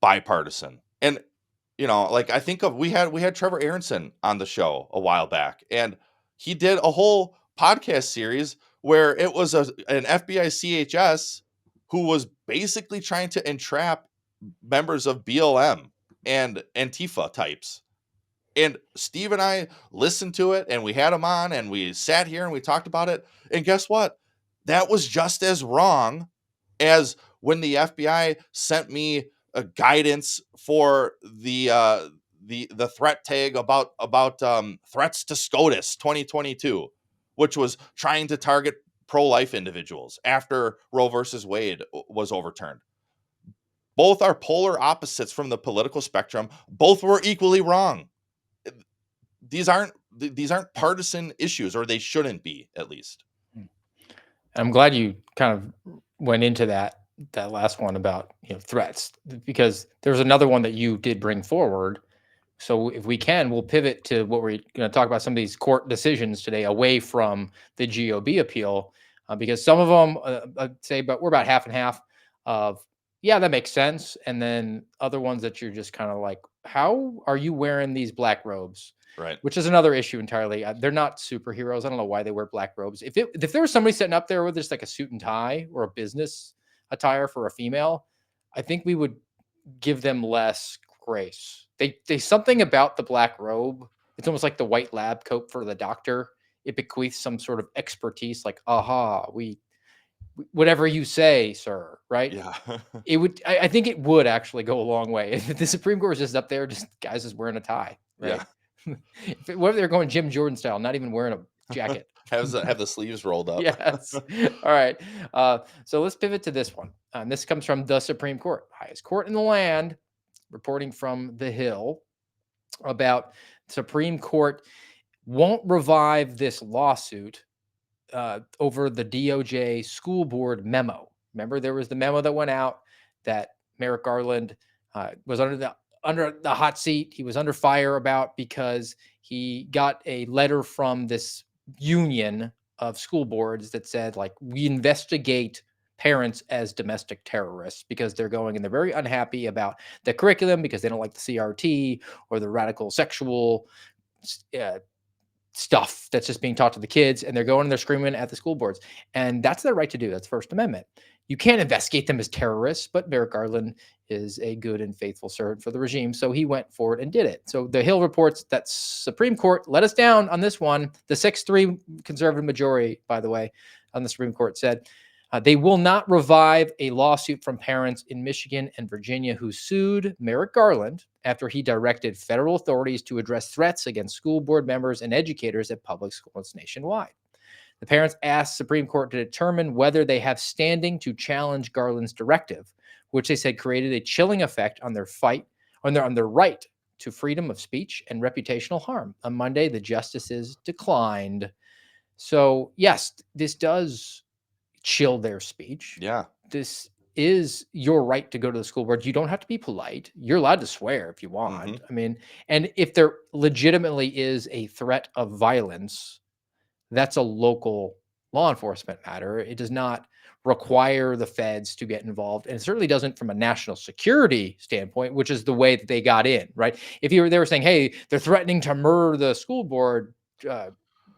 bipartisan. And you know, like I think of we had Trevor Aronson on the show a while back, and he did a whole podcast series where it was an FBI CHS who was basically trying to entrap members of BLM and Antifa types. And Steve and I listened to it, and we had him on, and we sat here and we talked about it. And guess what? That was just as wrong as when the FBI sent me a guidance for the threat tag about threats to SCOTUS 2022, which was trying to target pro-life individuals after Roe versus Wade was overturned. Both are polar opposites from the political spectrum. Both were equally wrong. These aren't partisan issues, or they shouldn't be, at least. I'm glad you kind of went into that last one about threats, because there's another one that you did bring forward. So if we can, we'll pivot to what we're going to talk about, some of these court decisions today away from the GOB appeal, because some of them I'd say, but we're about half and half of, yeah, that makes sense. And then other ones that you're just kind of like, how are you wearing these black robes? Right. Which is another issue entirely. They're not superheroes. I don't know why they wear black robes. If there was somebody sitting up there with just like a suit and tie or a business attire for a female, I think we would give them less grace. They something about the black robe. It's almost like the white lab coat for the doctor. It bequeaths some sort of expertise, like, aha, whatever you say, sir, right? Yeah. It would. I think it would actually go a long way if the Supreme Court was just up there, just guys just wearing a tie, right? Yeah. What if they're going Jim Jordan style, not even wearing a jacket? have the sleeves rolled up. Yes. All right. So let's pivot to this one. And this comes from the Supreme Court, highest court in the land, reporting from the Hill about Supreme Court won't revive this lawsuit over the DOJ school board memo. Remember, there was the memo that went out that Merrick Garland was under the hot seat. He was under fire about because he got a letter from this union of school boards that said, like, we investigate parents as domestic terrorists because they're going and they're very unhappy about the curriculum because they don't like the CRT or the radical sexual uh, stuff that's just being taught to the kids, and they're going and they're screaming at the school boards. And that's their right to do. That's First Amendment. You can't investigate them as terrorists, but Merrick Garland is a good and faithful servant for the regime. So he went forward and did it. So the Hill reports that Supreme Court let us down on this one. The 6-3 conservative majority, by the way, on the Supreme Court said they will not revive a lawsuit from parents in Michigan and Virginia who sued Merrick Garland after he directed federal authorities to address threats against school board members and educators at public schools nationwide. The parents asked Supreme Court to determine whether they have standing to challenge Garland's directive, which they said created a chilling effect on their right to freedom of speech and reputational harm. On Monday, the justices declined. So, yes, this does chill their speech. Yeah. This is your right to go to the school board. You don't have to be polite. You're allowed to swear if you want. Mhm. I mean, and if there legitimately is a threat of violence, that's a local law enforcement matter. It does not require the feds to get involved, and it certainly doesn't from a national security standpoint, which is the way that they got in, right? If they were saying, hey, they're threatening to murder the school board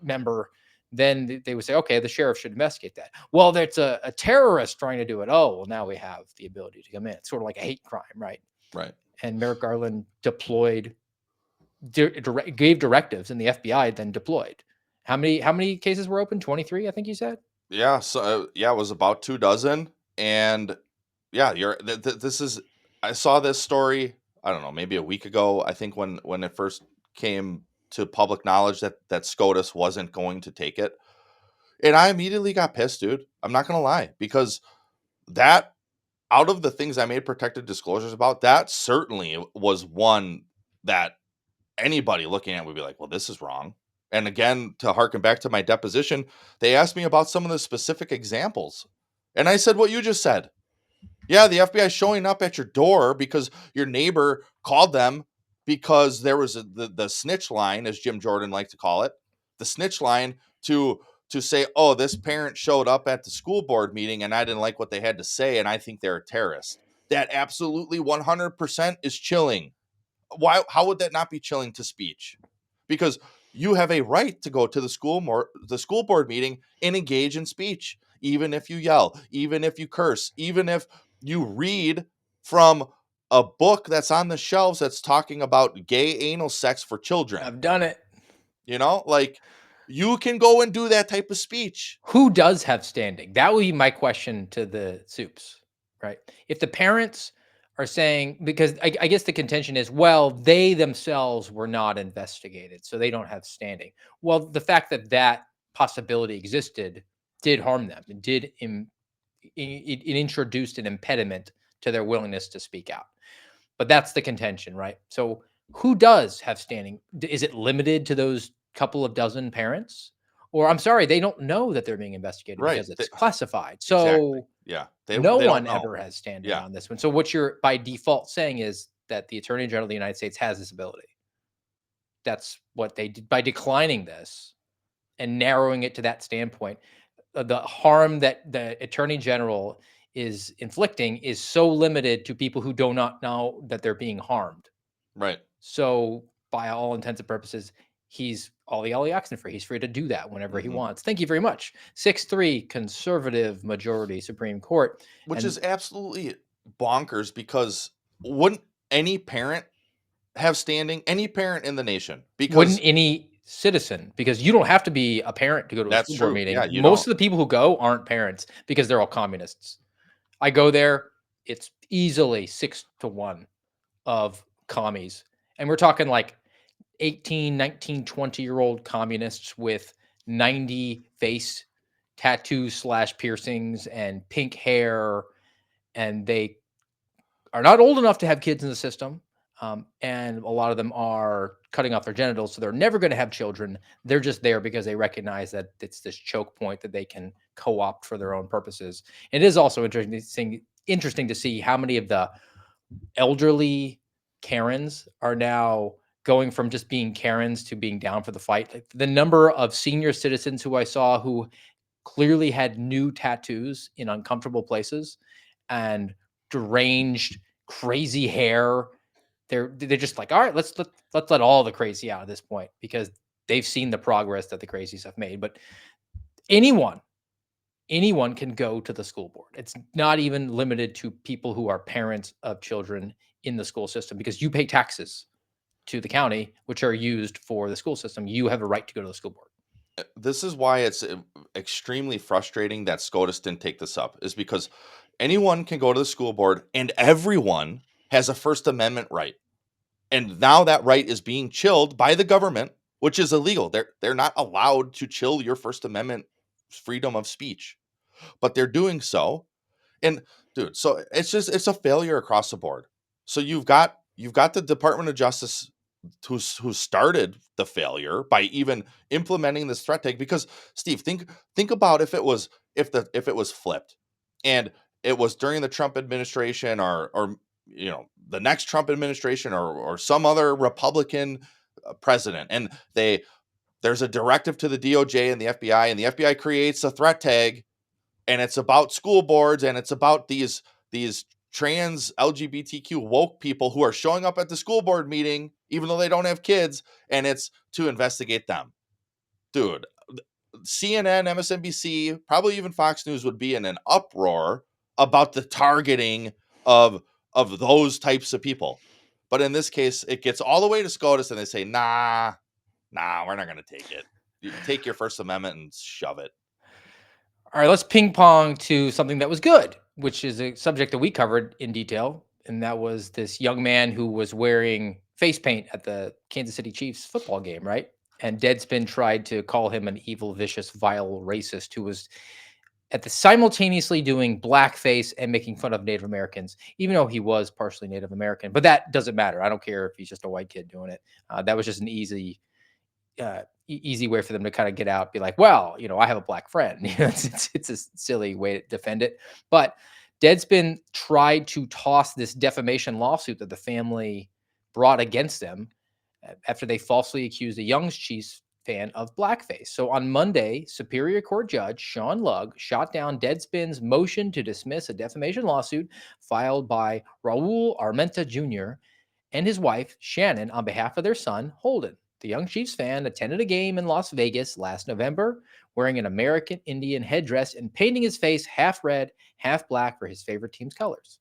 member, then they would say, okay, the sheriff should investigate that. Well, that's a terrorist trying to do it. Oh, well, now we have the ability to come in. It's sort of like a hate crime, right? Right. And Merrick Garland gave directives, and the FBI then deployed. How many cases were open? 23, I think you said. Yeah. So yeah, it was about 24, and yeah, this is. I saw this story. I don't know, maybe a week ago. I think when it first came to public knowledge that SCOTUS wasn't going to take it, and I immediately got pissed, dude. I'm not gonna lie, because that, out of the things I made protected disclosures about, that certainly was one that anybody looking at would be like, well, this is wrong. And again, to harken back to my deposition, they asked me about some of the specific examples. And I said what you just said. Yeah, the FBI showing up at your door because your neighbor called them because there was the snitch line, as Jim Jordan liked to call it, the snitch line to say, oh, this parent showed up at the school board meeting and I didn't like what they had to say and I think they're a terrorist. That absolutely 100% is chilling. Why? How would that not be chilling to speech? Because you have a right to go to the school board meeting and engage in speech, even if you yell, even if you curse, even if you read from a book that's on the shelves that's talking about gay anal sex for children. I've done it. You know, like, you can go and do that type of speech. Who does have standing? That would be my question to the soups, right? If the parents are saying, because I guess the contention is, well, they themselves were not investigated, so they don't have standing. Well, the fact that that possibility existed did harm them. It did it introduced an impediment to their willingness to speak out. But that's the contention, right? So who does have standing? Is it limited to those couple of dozen parents? Or I'm sorry, they don't know that they're being investigated Right. because it's classified. Exactly. So Yeah. no They don't one know. ever has standing Yeah. on this one. So what you're by default saying is that the Attorney General of the United States has this ability. That's what they did by declining this and narrowing it to that standpoint. The harm that the Attorney General is inflicting is so limited to people who do not know that they're being harmed. Right. So, by all intents and purposes, he's Ollie Oxen free. He's free to do that whenever he wants. Thank you very much. 6-3 conservative majority Supreme Court. Which And is absolutely bonkers, because wouldn't any parent have standing? Any parent in the nation? wouldn't Because any citizen, because you don't have to be a parent to go to a that's school board true. meeting. Yeah, you Most don't. of the people who go aren't parents because they're all communists. I go there, it's easily 6-1 of commies. And we're talking like 18, 19, 20-year-old communists with 90 face tattoos slash piercings and pink hair. And they are not old enough to have kids in the system. And a lot of them are cutting off their genitals. So they're never going to have children. They're just there because they recognize that it's this choke point that they can co opt for their own purposes. It is also interesting to see how many of the elderly Karens are now going from just being Karens to being down for the fight. Like the number of senior citizens who I saw who clearly had new tattoos in uncomfortable places and deranged, crazy hair. They're just like, all right, let's let all the crazy out at this point because they've seen the progress that the crazies have made. But anyone anyone can go to the school board. It's not even limited to people who are parents of children in the school system because you pay taxes to the county, which are used for the school system. You have a right to go to the school board. This is why it's extremely frustrating that SCOTUS didn't take this up, is because anyone can go to the school board and everyone has a First Amendment right. And now that right is being chilled by the government, which is illegal. They're not allowed to chill your First Amendment freedom of speech, but they're doing so. And dude, so it's a failure across the board. So you've got the Department of Justice who started the failure by even implementing this threat tag. Because Steve, think about if it was flipped, and it was during the Trump administration, or the next Trump administration, or some other Republican president, and there's a directive to the DOJ and the FBI, and the FBI creates a threat tag, and it's about school boards, and it's about these trans LGBTQ woke people who are showing up at the school board meeting even though they don't have kids, and it's to investigate them. Dude, CNN, MSNBC, probably even Fox News would be in an uproar about the targeting of those types of people. But in this case, it gets all the way to SCOTUS, and they say, nah, we're not going to take it. You take your First Amendment and shove it. All right, let's ping pong to something that was good, which is a subject that we covered in detail. And that was this young man who was wearing face paint at the Kansas City Chiefs football game, right? And Deadspin tried to call him an evil, vicious, vile racist who was at the simultaneously doing blackface and making fun of Native Americans, even though he was partially Native American. But that doesn't matter. I don't care if he's just a white kid doing it. That was just an easy way for them to kind of get out, be like, well, I have a black friend. It's a silly way to defend it. But Deadspin tried to toss this defamation lawsuit that the family brought against them after they falsely accused a young Chiefs fan of blackface. So on Monday, Superior Court Judge Sean Lugg shot down Deadspin's motion to dismiss a defamation lawsuit filed by Raul Armenta Jr. and his wife, Shannon, on behalf of their son, Holden. The young Chiefs fan attended a game in Las Vegas last November wearing an American Indian headdress and painting his face half red, half black for his favorite team's colors.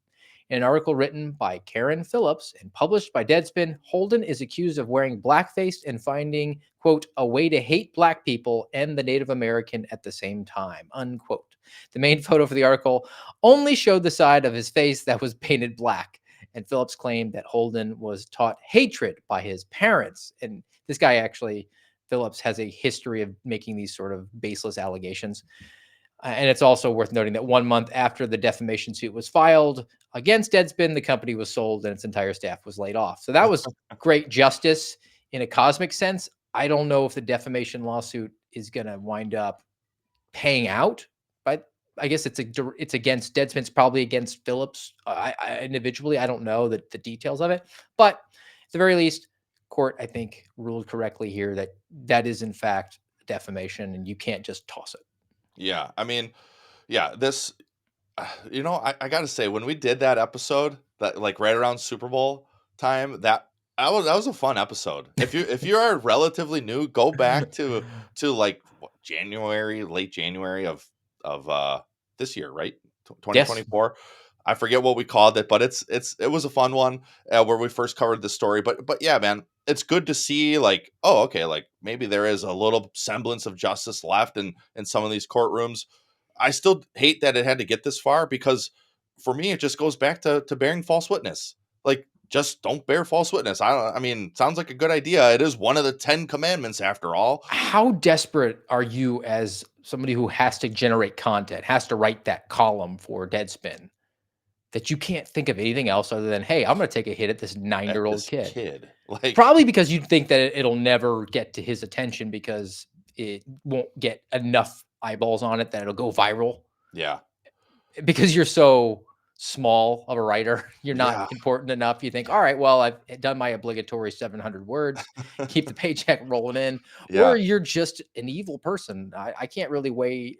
In an article written by Karen Phillips and published by Deadspin, Holden is accused of wearing blackface and finding, quote, a way to hate black people and the Native American at the same time, unquote. The main photo for the article only showed the side of his face that was painted black. And Phillips claimed that Holden was taught hatred by his parents. And this guy actually, Phillips, has a history of making these sort of baseless allegations. And it's also worth noting that 1 month after the defamation suit was filed against Deadspin, the company was sold and its entire staff was laid off. So that was great justice in a cosmic sense. I don't know if the defamation lawsuit is going to wind up paying out, but I guess it's against Deadspin. It's probably against Phillips individually. I don't know the details of it, but at the very least, court, I think, ruled correctly here that that is in fact defamation, and you can't just toss it. Yeah, I mean, yeah, this, I got to say, when we did that episode, that like right around Super Bowl time, that was a fun episode. If you are relatively new, go back to like January, late January of this year, right? Yes. 2024. I forget what we called it, but it was a fun one where we first covered the story. But yeah, man, it's good to see like, oh, okay, like maybe there is a little semblance of justice left in some of these courtrooms. I still hate that it had to get this far because for me it just goes back to bearing false witness. Like, just don't bear false witness. I mean, sounds like a good idea. It is one of the 10 commandments after all. How desperate are you as somebody who has to generate content, has to write that column for Deadspin, that you can't think of anything else other than, hey, I'm going to take a hit at this 9-year-old This kid? kid, like, Probably because you think that it'll never get to his attention because it won't get enough eyeballs on it that it'll go viral. yeah, Because you're so small of a writer, you're not yeah, important enough. You think, all right, well, I've done my obligatory 700 words, keep the paycheck rolling in, yeah. or you're just an evil person. I can't really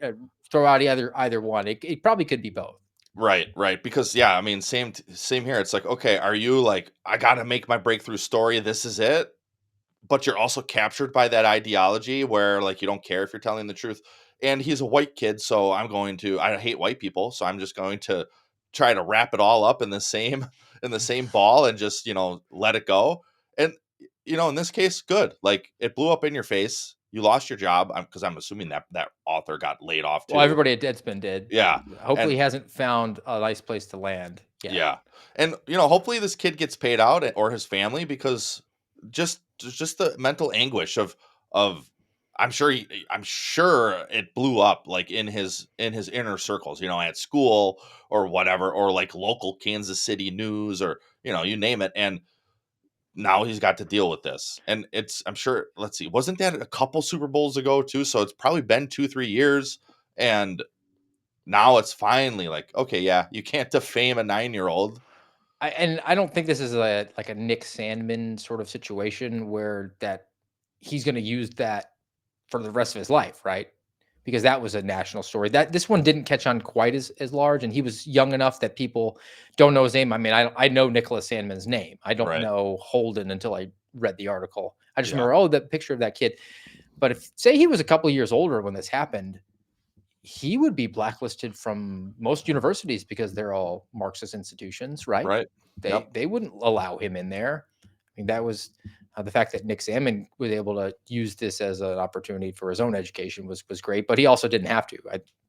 throw out either one. It probably could be both. Right, right. Because yeah, I mean, same here. It's like, okay, are you like, I gotta make my breakthrough story. This is it. But you're also captured by that ideology where like you don't care if you're telling the truth. And he's a white kid, so I hate white people, so I'm just going to try to wrap it all up in the same in the same ball and just, let it go. And in this case, good. Like, it blew up in your face. You lost your job because I'm assuming that author got laid off Well, too. everybody at Deadspin did. Yeah. Hopefully, And he hasn't found a nice place to land yet. yeah. And hopefully this kid gets paid out or his family because just the mental anguish of I'm sure it blew up like in his inner circles, at school or whatever, or like local Kansas City news, or you name it. And now he's got to deal with this. And I'm sure, let's see, wasn't that a couple Super Bowls ago too? So it's probably been 2-3 years. And now it's finally like, okay, yeah, you can't defame a 9-year-old. And I don't think this is like a Nick Sandman sort of situation where that he's going to use that for the rest of his life, right? Because that was a national story. That this one didn't catch on quite as large, and he was young enough that people don't know his name. I mean, I know Nicholas Sandman's name. I don't Right. know Holden until I read the article. I just Yeah. remember, oh, that picture of that kid. But if say he was a couple of years older when this happened, he would be blacklisted from most universities because they're all Marxist institutions, right? Right. Yep. They wouldn't allow him in there. I mean, that was the fact that Nick Salmon was able to use this as an opportunity for his own education was great, but he also didn't have to.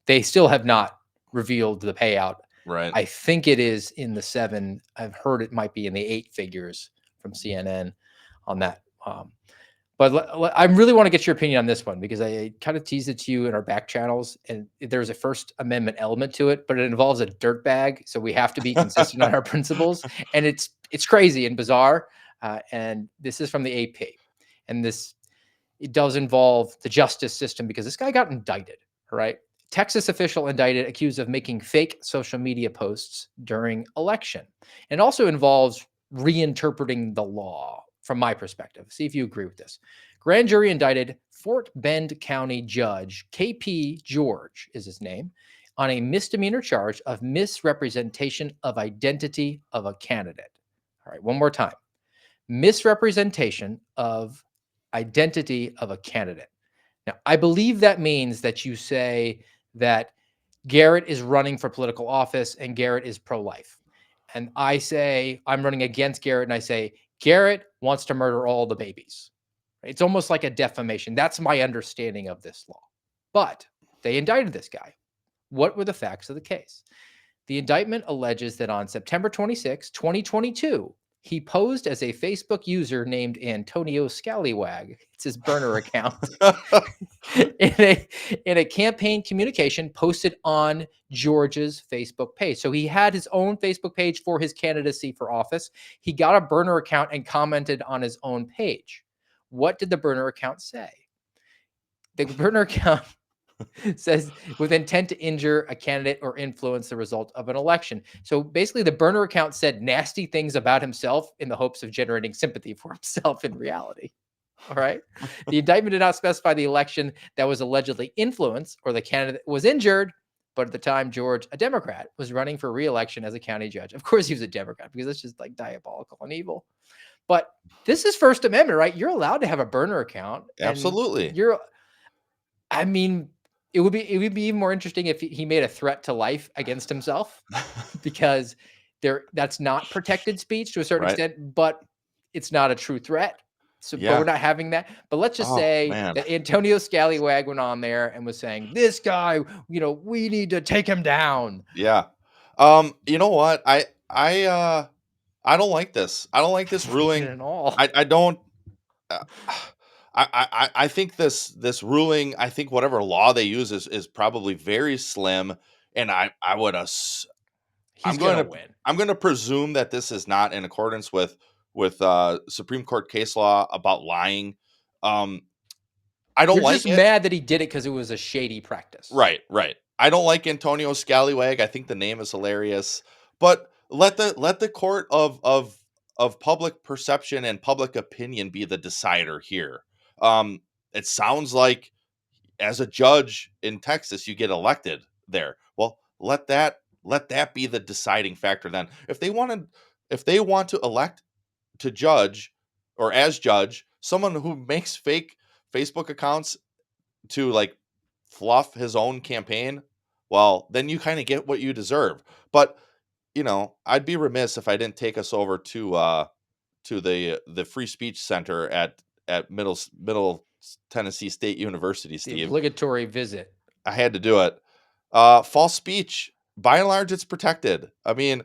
They still have not revealed the payout. Right. I think it is in the 7. I've heard it might be in the 8 figures from CNN on that. But I really want to get your opinion on this one because I kind of teased it to you in our back channels, and there's a First Amendment element to it, but it involves a dirtbag, so we have to be consistent on our principles, and it's crazy and bizarre. And this is from the AP, and it does involve the justice system because this guy got indicted. Right, Texas official indicted, accused of making fake social media posts during election, and also involves reinterpreting the law from my perspective. See if you agree with this. Grand jury indicted Fort Bend County Judge KP George is his name on a misdemeanor charge of misrepresentation of identity of a candidate. All right, one more time. Misrepresentation of identity of a candidate. Now, I believe that means that you say that Garrett is running for political office and Garrett is pro-life. and I say I'm running against Garrett, and I say Garrett wants to murder all the babies. It's almost like a defamation. That's my understanding of this law. But they indicted this guy. What were the facts of the case? The indictment alleges that on September 26, 2022, he posed as a Facebook user named Antonio Scallywag. It's his burner account. in a campaign communication posted on George's Facebook page. So he had his own Facebook page for his candidacy for office. He got a burner account and commented on his own page. What did the burner account say? The burner account says with intent to injure a candidate or influence the result of an election. So basically, the burner account said nasty things about himself in the hopes of generating sympathy for himself in reality. All right. The indictment did not specify the election that was allegedly influenced or the candidate was injured. But at the time, George, a Democrat, was running for re-election as a county judge. Of course, he was a Democrat because that's just like diabolical and evil. But this is First Amendment, right? You're allowed to have a burner account. Absolutely. I mean, it would be even more interesting if he made a threat to life against himself, because that's not protected speech to a certain extent, but it's not a true threat. So, but we're not having that. But let's just say that Antonio Scallywag went on there and was saying, "This guy, we need to take him down." Yeah. You know what? I don't like this. I don't like this ruling at all. I don't. Uh, I think this ruling. I think whatever law they use is probably very slim, and I would He's going to win. I'm going to presume that this is not in accordance with Supreme Court case law about lying. I don't You're like just it. mad that he did it because it was a shady practice. Right. I don't like Antonio Scallywag. I think the name is hilarious, but let the court of public perception and public opinion be the decider here. It sounds like as a judge in Texas, you get elected there. Well, let that be the deciding factor then. If they want to elect to judge or as judge someone who makes fake Facebook accounts to like fluff his own campaign, well, then you kind of get what you deserve. But I'd be remiss if I didn't take us over to the Free Speech Center at Middle Tennessee State University, Steve. The obligatory visit. I had to do it. False speech, by and large, it's protected. I mean,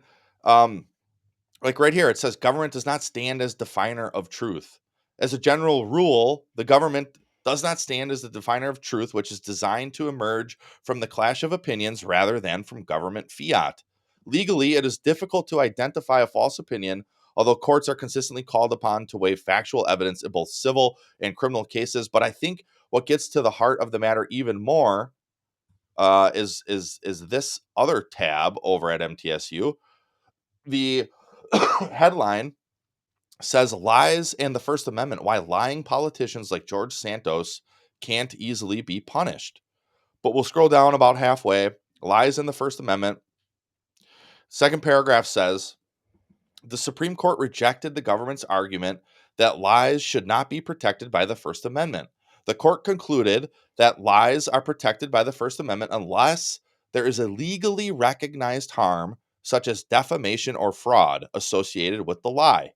like right here, it says government does not stand as definer of truth. As a general rule, the government does not stand as the definer of truth, which is designed to emerge from the clash of opinions rather than from government fiat. Legally, it is difficult to identify a false opinion, although courts are consistently called upon to weigh factual evidence in both civil and criminal cases. But I think what gets to the heart of the matter even more is this other tab over at MTSU. The headline says lies and the First Amendment, why lying politicians like George Santos can't easily be punished. But we'll scroll down about halfway. Lies in the First Amendment. Second paragraph says, the Supreme Court rejected the government's argument that lies should not be protected by the First Amendment. The court concluded that lies are protected by the First Amendment unless there is a legally recognized harm, such as defamation or fraud, associated with the lie.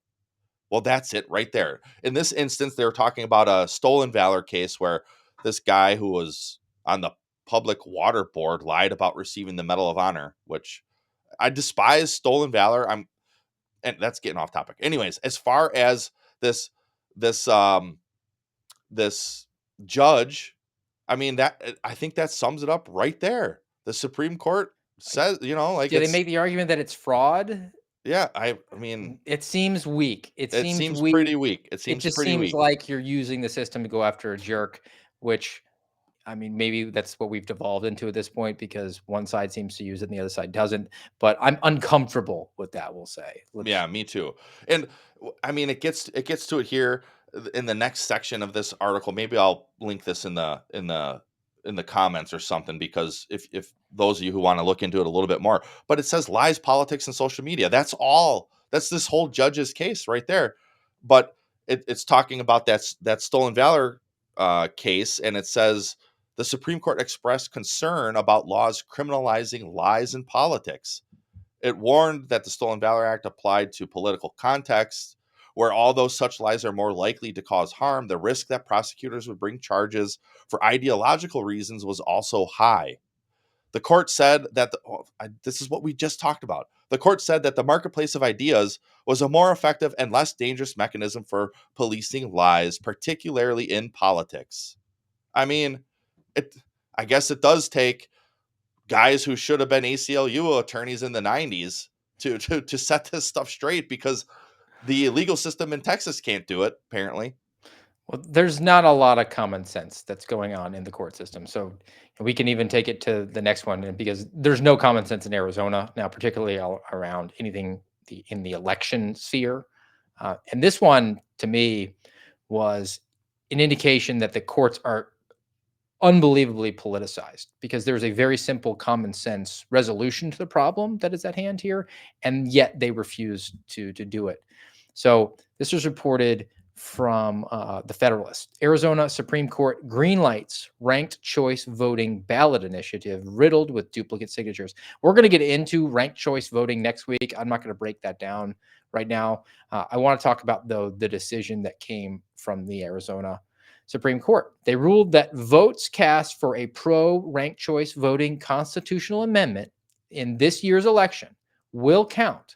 Well, that's it right there. In this instance, they were talking about a stolen valor case where this guy who was on the public water board lied about receiving the Medal of Honor, which I despise stolen valor. And that's getting off topic. Anyways, as far as this judge, I mean, that I think that sums it up right there. The Supreme Court says, like, did they make the argument that it's fraud? Yeah, I mean, it seems weak. It seems weak. Pretty weak. It just pretty seems weak. like you're using the system to go after a jerk, which, I mean, maybe that's what we've devolved into at this point because one side seems to use it and the other side doesn't. But I'm uncomfortable with that, we'll say. Yeah, me too. And I mean, it gets to it here in the next section of this article. Maybe I'll link this in the comments or something, because if those of you who want to look into it a little bit more, but it says lies, politics, and social media. That's this whole judge's case right there. But it's talking about that stolen valor case, and it says the Supreme Court expressed concern about laws criminalizing lies in politics. It warned that the Stolen Valor Act applied to political contexts where although such lies are more likely to cause harm, the risk that prosecutors would bring charges for ideological reasons was also high. The court said that this is what we just talked about. The court said that the marketplace of ideas was a more effective and less dangerous mechanism for policing lies, particularly in politics. I mean, it. I guess it does take guys who should have been ACLU attorneys in the 90s to set this stuff straight, because the legal system in Texas can't do it, apparently. Well, there's not a lot of common sense that's going on in the court system. So we can even take it to the next one, and because there's no common sense in Arizona now, particularly around anything in the election sphere. And this one, to me, was an indication that the courts are unbelievably politicized, because there's a very simple common sense resolution to the problem that is at hand here, and yet they refuse to do it. So this was reported from the Federalist. Arizona Supreme Court greenlights ranked choice voting ballot initiative riddled with duplicate signatures. We're going to get into ranked choice voting next week. I'm not going to break that down right now. I want to talk about, though, the decision that came from the Arizona Supreme Court. They ruled that votes cast for a pro-ranked choice voting constitutional amendment in this year's election will count,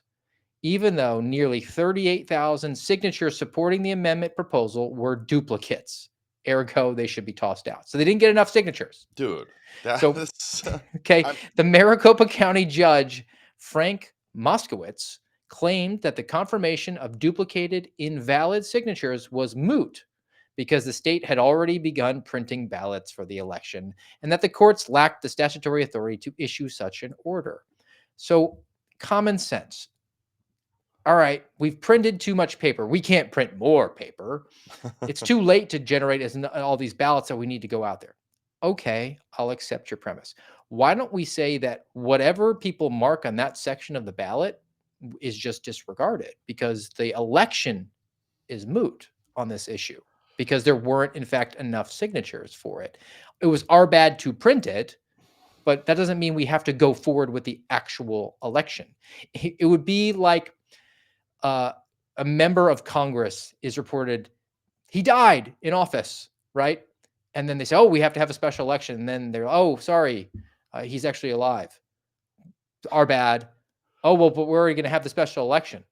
even though nearly 38,000 signatures supporting the amendment proposal were duplicates. Ergo, they should be tossed out. So they didn't get enough signatures. Dude, So, that's okay, the Maricopa County judge, Frank Moskowitz, claimed that the confirmation of duplicated invalid signatures was moot because the state had already begun printing ballots for the election, and that the courts lacked the statutory authority to issue such an order. So, common sense. All right, we've printed too much paper. We can't print more paper. It's too late to generate all these ballots, so we need to go out there. Okay, I'll accept your premise. Why don't we say that whatever people mark on that section of the ballot is just disregarded, because the election is moot on this issue, because there weren't, in fact, enough signatures for it. It was our bad to print it, but that doesn't mean we have to go forward with the actual election. It would be like a member of Congress is reported, he died in office, right? And then they say, oh, we have to have a special election. And then they're, oh, sorry, he's actually alive. Our bad. Oh, well, but we're already going to have the special election.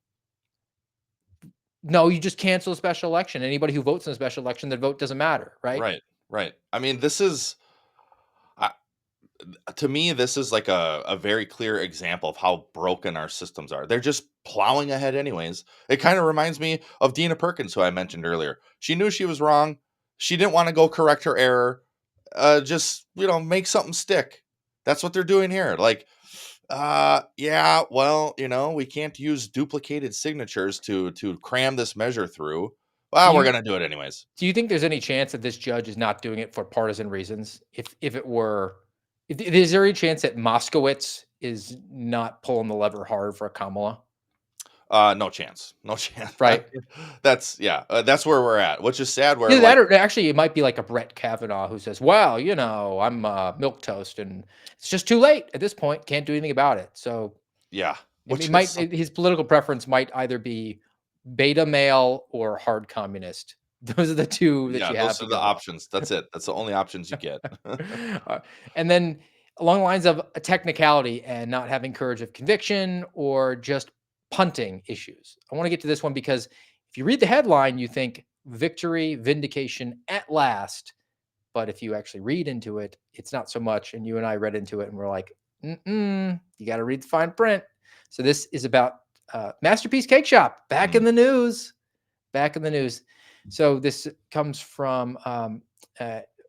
No, you just cancel a special election. Anybody who votes in a special election, their vote doesn't matter, right? Right. I mean, this is, to me, this is like a very clear example of how broken our systems are. They're just plowing ahead anyways. It kind of reminds me of Dina Perkins, who I mentioned earlier. She knew she was wrong. She didn't want to go correct her error. Just, make something stick. That's what they're doing here. Like, yeah, well, we can't use duplicated signatures to cram this measure through. Well, we're going to do it anyways. Do you think there's any chance that this judge is not doing it for partisan reasons? Is there any chance that Moskowitz is not pulling the lever hard for Kamala? No chance. No chance. Right. That's where we're at, which is sad. Where Actually, it might be like a Brett Kavanaugh who says, well, I'm milquetoast and it's just too late at this point. Can't do anything about it. So yeah, his political preference might either be beta male or hard communist. Those are the two that you have. Those are the options. That's it. That's the only options you get. And then along the lines of a technicality and not having courage of conviction or just punting issues. I want to get to this one because if you read the headline, you think victory, vindication at last. But if you actually read into it, it's not so much. And you and I read into it and we're like, you got to read the fine print. So this is about Masterpiece Cake Shop back in the news. So this comes from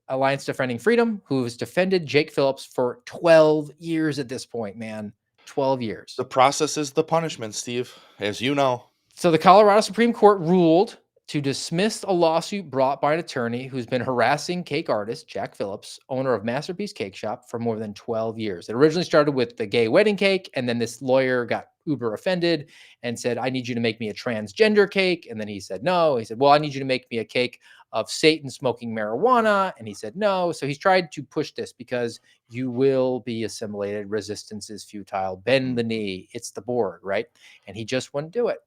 Alliance Defending Freedom, who has defended Jake Phillips for 12 years at this point, man. 12 years. The process is the punishment, Steve, as you know. So the Colorado Supreme Court ruled to dismiss a lawsuit brought by an attorney who's been harassing cake artist Jack Phillips, owner of Masterpiece Cake Shop, for more than 12 years. It originally started with the gay wedding cake, and then this lawyer got uber offended and said, I need you to make me a transgender cake. And then he said, no. He said, well, I need you to make me a cake of Satan smoking marijuana. And he said, no. So he's tried to push this because you will be assimilated. Resistance is futile. Bend the knee. It's the board, right? And he just wouldn't do it.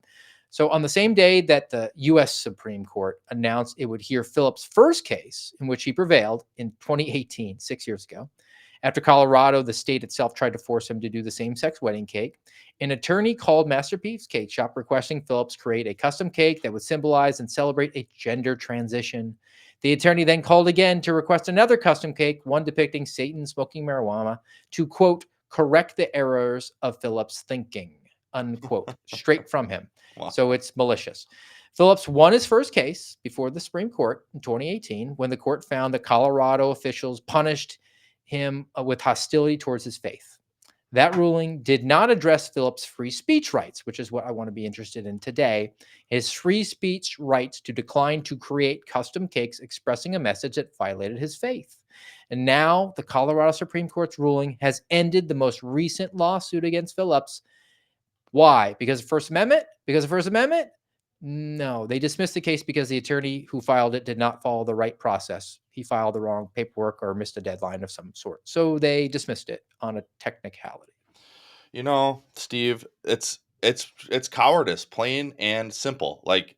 So on the same day that the U.S. Supreme Court announced it would hear Phillips' first case, in which he prevailed in 2018, 6 years ago, after Colorado, the state itself, tried to force him to do the same-sex wedding cake, an attorney called Masterpiece Cake Shop requesting Phillips create a custom cake that would symbolize and celebrate a gender transition. The attorney then called again to request another custom cake, one depicting Satan smoking marijuana, to, quote, correct the errors of Phillips' thinking, unquote, straight from him. Wow. So it's malicious. Phillips won his first case before the Supreme Court in 2018 when the court found that Colorado officials punished him with hostility towards his faith. That ruling did not address Phillips' free speech rights, which is what I want to be interested in today. His free speech rights to decline to create custom cakes expressing a message that violated his faith. And now the Colorado Supreme Court's ruling has ended the most recent lawsuit against Phillips. Why? Because of First Amendment? Because of First Amendment? No, they dismissed the case because the attorney who filed it did not follow the right process. He filed the wrong paperwork or missed a deadline of some sort. So they dismissed it on a technicality. You know, Steve, it's cowardice, plain and simple. Like,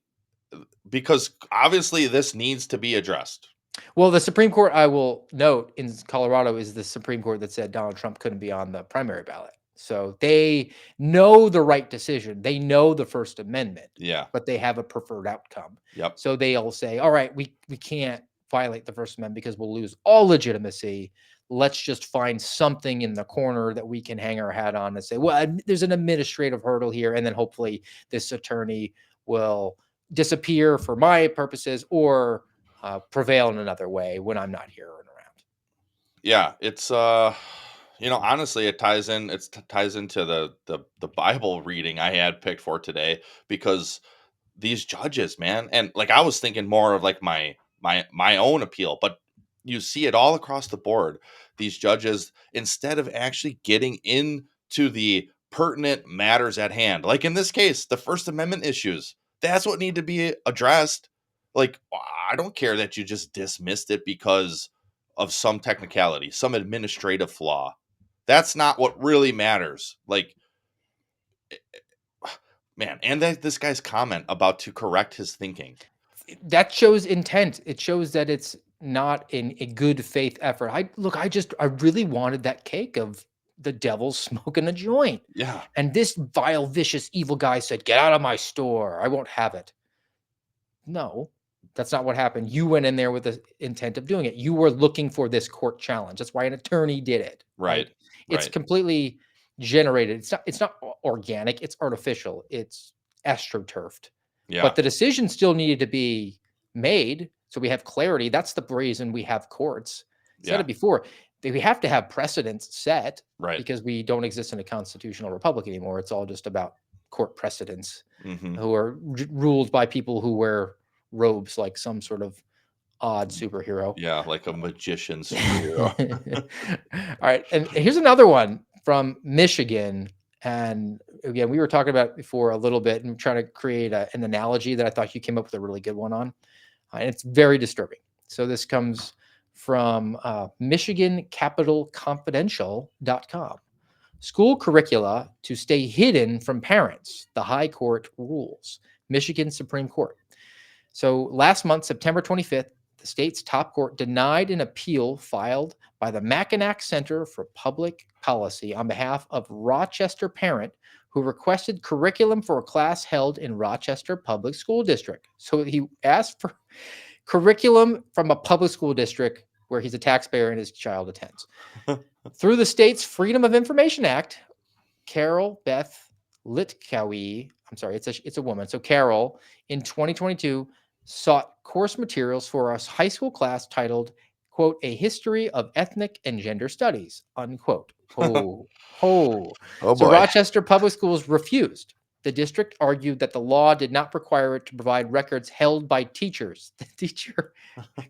because obviously this needs to be addressed. Well, the Supreme Court, I will note, in Colorado is the Supreme Court that said Donald Trump couldn't be on the primary ballot. So they know the right decision. They know the First Amendment. Yeah. But they have a preferred outcome. Yep. So they'll say, all right, we can't violate the First Amendment because we'll lose all legitimacy. Let's just find something in the corner that we can hang our hat on and say, well, there's an administrative hurdle here. And then hopefully this attorney will disappear for my purposes or prevail in another way when I'm not here and around. Yeah, it's honestly, it ties into the Bible reading I had picked for today, because these judges, man, and like I was thinking more of like my own appeal, but you see it all across the board. These judges, instead of actually getting into the pertinent matters at hand, like in this case, the First Amendment issues, that's what need to be addressed. Like, I don't care that you just dismissed it because of some technicality, some administrative flaw. That's not what really matters. Like, man, and this guy's comment about to correct his thinking. That shows intent. It shows that it's not in a good faith effort. I really wanted that cake of the devil smoking a joint. Yeah. And this vile, vicious, evil guy said, get out of my store. I won't have it. No, that's not what happened. You went in there with the intent of doing it. You were looking for this court challenge. That's why an attorney did it. Right. It's Right. completely generated. It's not organic. It's artificial. It's astroturfed. Yeah. But the decision still needed to be made, so we have clarity. That's the reason we have courts. Said it before. We have to have precedents set, Right. because we don't exist in a constitutional republic anymore. It's all just about court precedents who are ruled by people who wear robes like some sort of odd superhero. Yeah, like a magician's superhero. All right, and here's another one from Michigan. And again, we were talking about it before a little bit and trying to create an analogy that I thought you came up with a really good one on. And it's very disturbing. So this comes from MichiganCapitalConfidential.com. School curricula to stay hidden from parents. The High Court rules. Michigan Supreme Court. So last month, September 25th, the state's top court denied an appeal filed by the Mackinac Center for Public Policy on behalf of Rochester parent who requested curriculum for a class held in Rochester Public School District. So he asked for curriculum from a public school district where he's a taxpayer and his child attends. Through the state's Freedom of Information Act, Carol Beth Litkowy, I'm sorry, it's a woman. So Carol, in 2022, sought course materials for a high school class titled, quote, A History of Ethnic and Gender Studies, unquote. So boy. Rochester Public Schools refused. The district argued that the law did not require it to provide records held by teachers. The teacher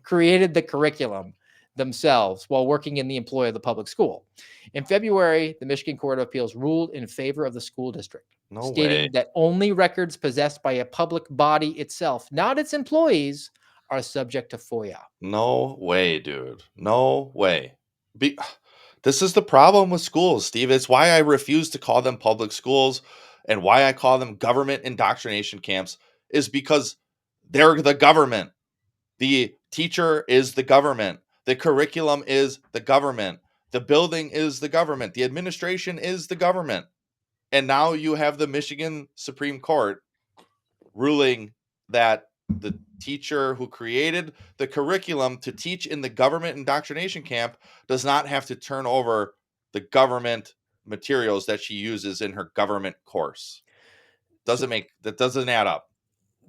created the curriculum themselves while working in the employ of the public school. In February, the Michigan Court of Appeals ruled in favor of the school district, No way. stating that only records possessed by a public body itself, not its employees, are subject to FOIA. No way, dude. No way. Be- this is the problem with schools, Steve. It's why I refuse to call them public schools and why I call them government indoctrination camps is because they're the government. The teacher is the government. The curriculum is the government. The building is the government. The administration is the government. And now you have the Michigan Supreme Court ruling that the teacher who created the curriculum to teach in the government indoctrination camp does not have to turn over the government materials that she uses in her government course. That doesn't add up.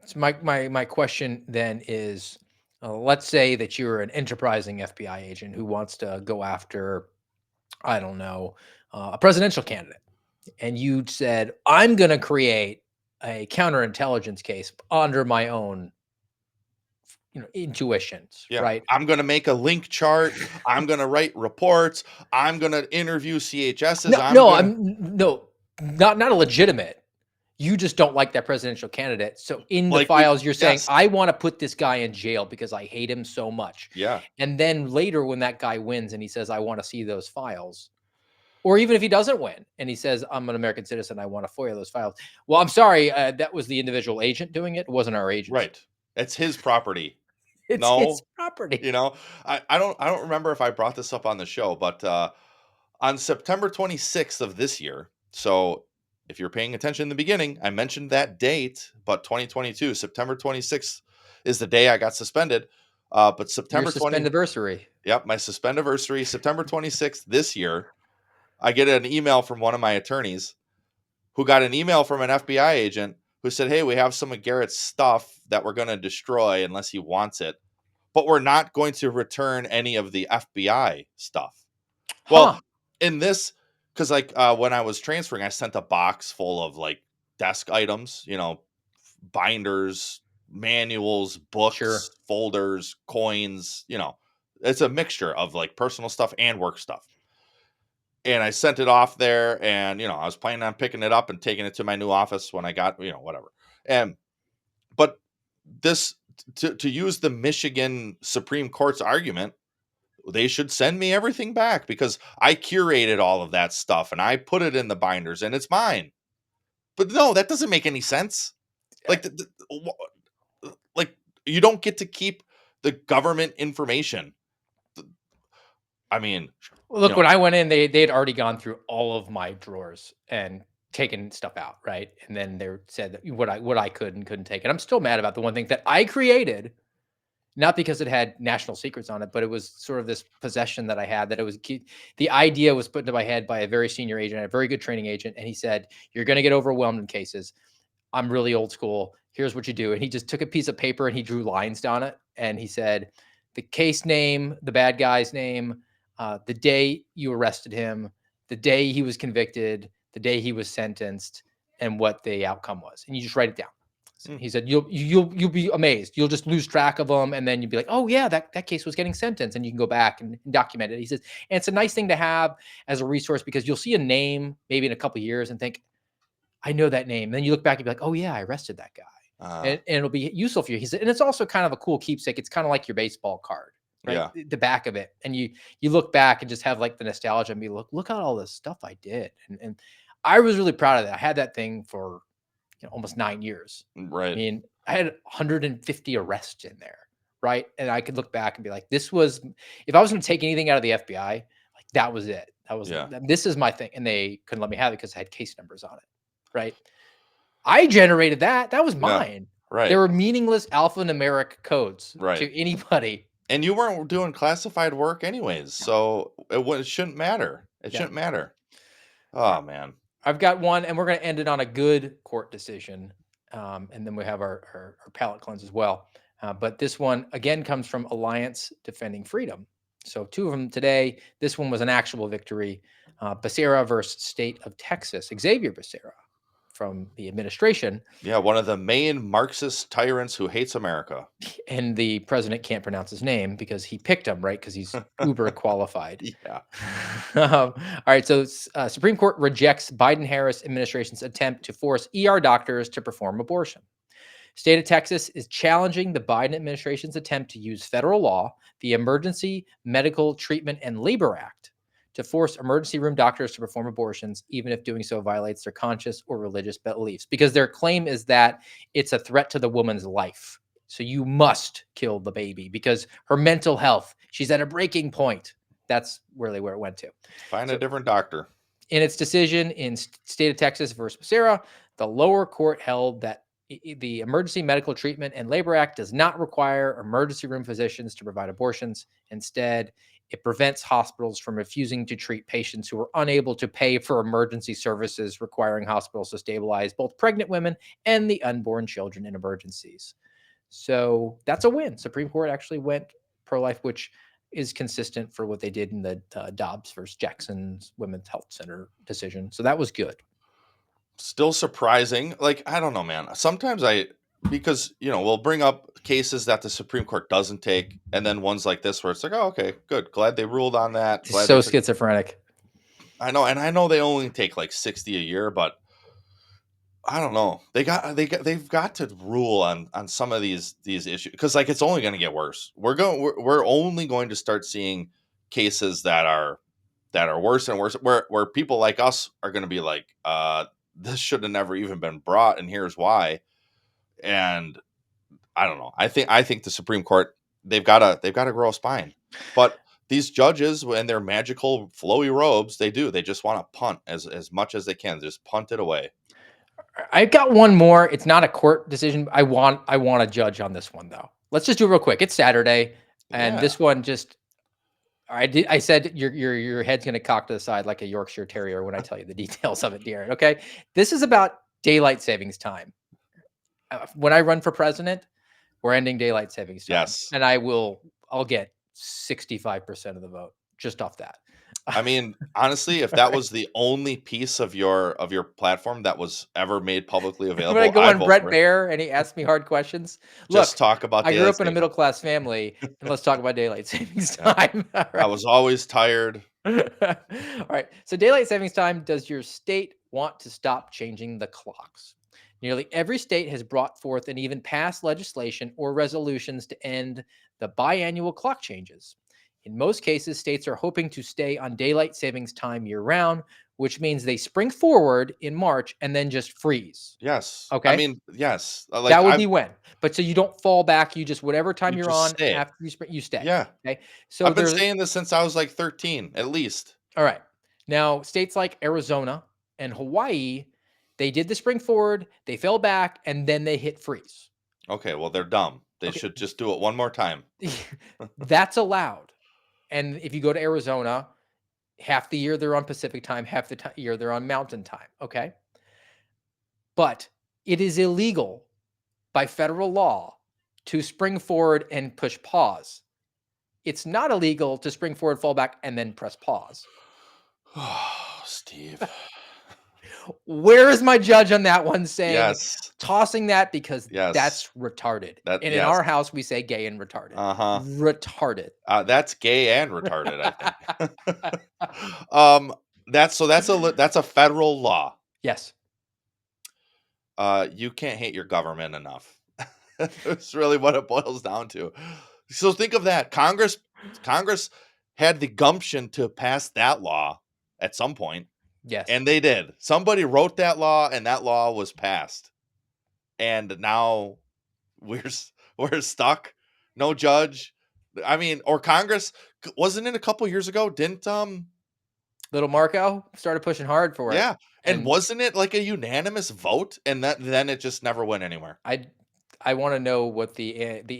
So my question then is, let's say that you're an enterprising FBI agent who wants to go after, I don't know, a presidential candidate, and you said, I'm going to create a counterintelligence case under my own, intuitions, Yeah. right? I'm going to make a link chart. I'm going to write reports. I'm going to interview CHSs. No, not a legitimate. You just don't like that presidential candidate. So in the like files, you're saying, yes. I want to put this guy in jail because I hate him so much. Yeah. And then later, when that guy wins and he says, I want to see those files, or even if he doesn't win and he says, I'm an American citizen, I want to FOIA those files. Well, I'm sorry, that was the individual agent doing it. It wasn't our agent. Right. It's his property. It's No, his property. I don't remember if I brought this up on the show, but on September 26th of this year, so if you're paying attention in the beginning, I mentioned that date, but 2022, September 26th is the day I got suspended. But Your September 20, suspendiversary. yep, my suspendiversary, September 26th this year, I get an email from one of my attorneys who got an email from an FBI agent who said, hey, we have some of Garrett's stuff that we're going to destroy unless he wants it, but we're not going to return any of the FBI stuff. Well, Huh. in this, because when I was transferring, I sent a box full of like desk items, binders, manuals, books, Sure. folders, coins, it's a mixture of like personal stuff and work stuff. And I sent it off there and, I was planning on picking it up and taking it to my new office when I got, whatever. But this, to use the Michigan Supreme Court's argument, they should send me everything back because I curated all of that stuff and I put it in the binders and it's mine. But no, that doesn't make any sense. Like, like you don't get to keep the government information. I mean, Well, look, when I went in, they had already gone through all of my drawers and taken stuff out, right? And then they said that what I could and couldn't take. And I'm still mad about the one thing that I created, not because it had national secrets on it, but it was sort of this possession that I had that it was the idea was put into my head by a very senior agent, a very good training agent, and he said, "You're going to get overwhelmed in cases. I'm really old school. Here's what you do." And he just took a piece of paper and he drew lines down it. And he said, the case name, the bad guy's name, the day you arrested him, the day he was convicted, the day he was sentenced, and what the outcome was. And you just write it down. So he said, you'll be amazed. You'll just lose track of them. And then you'll be like, oh yeah, that case was getting sentenced. And you can go back and document it. He says, and it's a nice thing to have as a resource because you'll see a name maybe in a couple of years and think, I know that name. And then you look back and be like, oh yeah, I arrested that guy. And it'll be useful for you. He said, and it's also kind of a cool keepsake. It's kind of like your baseball card, right? Yeah. The back of it. And you look back and just have like the nostalgia and be look at all this stuff I did. And I was really proud of that. I had that thing for almost 9 years. Right. I mean, I had 150 arrests in there. Right. And I could look back and be like, this was, if I was going to take anything out of the FBI, like that was it. This is my thing. And they couldn't let me have it because I had case numbers on it. Right. I generated that. That was mine. Yeah, right. They were meaningless alphanumeric codes to anybody. And you weren't doing classified work anyways. So it shouldn't matter. It shouldn't matter. Oh, man. I've got one, and we're going to end it on a good court decision. And then we have our palate cleanse as well. But this one, again, comes from Alliance Defending Freedom. So 2 of them today. This one was an actual victory. Becerra versus State of Texas. Xavier Becerra from the administration, Yeah, one of the main Marxist tyrants who hates America. and the president can't pronounce his name because he picked him, right? Because he's uber qualified. Yeah. All right, so Supreme Court rejects Biden-Harris administration's attempt to force ER doctors to perform abortion. State of Texas is challenging the Biden administration's attempt to use federal law, the Emergency Medical Treatment and Labor Act, to force emergency room doctors to perform abortions, even if doing so violates their conscious or religious beliefs, because their claim is that it's a threat to the woman's life. So you must kill the baby because her mental health, she's at a breaking point. That's really where it went to. Find So a different doctor. in its decision in state of Texas versus Becerra, the lower court held that the Emergency Medical Treatment and Labor Act does not require emergency room physicians to provide abortions. Instead, it prevents hospitals from refusing to treat patients who are unable to pay for emergency services, requiring hospitals to stabilize both pregnant women and the unborn children in emergencies. So that's a win. Supreme Court actually went pro-life, which is consistent for what they did in the Dobbs versus Jackson's Women's Health Center decision. So that was good. Still surprising. Like, I don't know, man. Sometimes because, we'll bring up cases that the Supreme Court doesn't take, and then ones like this where it's like, oh, okay, good. Glad they ruled on that. Glad So they took- schizophrenic. I know, and I know they only take like 60 a year, but I don't know. They've got to rule on some of these issues, because like it's only going to get worse. We're only going to start seeing cases that are worse and worse, where people like us are going to be like, this should have never even been brought, and here's why. And I don't know. I think the Supreme Court, they've got to grow a spine. But these judges, in their magical flowy robes, they just want to punt as much as they can. Just punt it away. I've got one more. It's not a court decision. I want a judge on this one though. Let's just do it real quick. It's Saturday, and Yeah. this one just. I said your head's going to cock to the side like a Yorkshire Terrier when I tell you the details of it, Darren. Okay, this is about daylight savings time. When I run for president, we're ending daylight savings time. Yes. And I'll get 65% of the vote just off that. I mean, honestly, if that was the only piece of your platform that was ever made publicly available, When I go I'd on vote Brett for it. Baer and he asks me hard questions, Just look, talk about I grew daylight up in a savings. middle class family, and let's talk about daylight savings Yeah. time. All I was always tired. All right. So daylight savings time, does your state want to stop changing the clocks? Nearly every state has brought forth and even passed legislation or resolutions to end the biannual clock changes. In most cases, states are hoping to stay on daylight savings time year round, which means they spring forward in March and then just freeze. Yes. Okay. I mean, yes. Like, that would be when. But so you don't fall back. You just, whatever time You you're just on stay. after you spring, you stay. Yeah. Okay. So I've been there's saying this since I was like 13, at least. all right. Now, states like Arizona and Hawaii, they did the spring forward, they fell back, and then they hit freeze. Okay, well, they're dumb. They Okay. should just do it one more time. That's allowed. And if you go to Arizona, half the year they're on Pacific time, half the year they're on Mountain time. Okay. But it is illegal by federal law to spring forward and push pause. It's not illegal to spring forward, fall back, and then press pause. Oh, Steve. Where is my judge on that one saying Yes. tossing that because Yes. that's retarded? And in yes. our house, we say gay and retarded. Uh-huh. Retarded. That's gay and retarded, I think. That's a federal law. Yes. You can't hate your government enough. That's really what it boils down to. So think of that. Congress had the gumption to pass that law at some point. Yes. And they did. Somebody wrote that law, and that law was passed. And now we're stuck. No judge. I mean, or Congress, wasn't it a couple years ago? Didn't Little Marco started pushing hard for it. Yeah. And wasn't it like a unanimous vote? And then it just never went anywhere. I want to know what the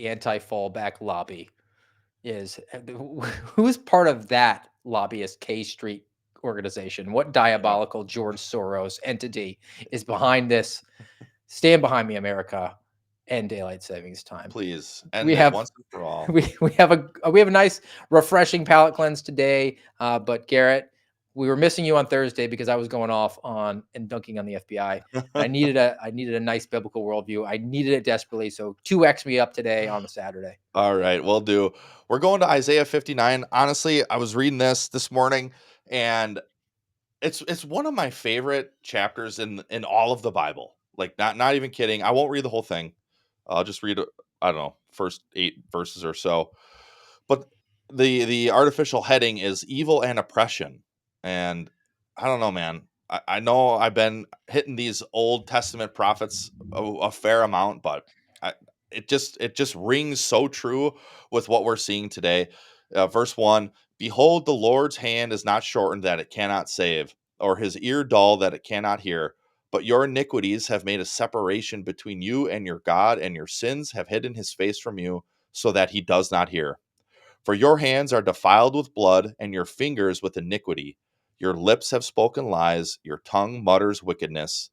anti-fallback lobby is. Who's part of that lobbyist K Street organization? What diabolical George Soros entity is behind this? Stand behind me, America, and daylight savings time. Please. And we have once and for all. We have a nice refreshing palate cleanse today. But Garrett, we were missing you on Thursday because I was going off on and dunking on the FBI. And I needed a nice biblical worldview. I needed it desperately. So 2x me up today on the Saturday. All right, we'll do. We're going to Isaiah 59. Honestly, I was reading this morning, and it's one of my favorite chapters in all of the Bible. Like, not even kidding. I won't read the whole thing. I'll just read, I don't know, first 8 verses or so. But the artificial heading is evil and oppression. And I don't know, man. I know I've been hitting these Old Testament prophets a fair amount, but it just rings so true with what we're seeing today. Verse 1, behold, the Lord's hand is not shortened that it cannot save, or his ear dull that it cannot hear. But your iniquities have made a separation between you and your God, and your sins have hidden his face from you, so that he does not hear. For your hands are defiled with blood, and your fingers with iniquity. Your lips have spoken lies, your tongue mutters wickedness.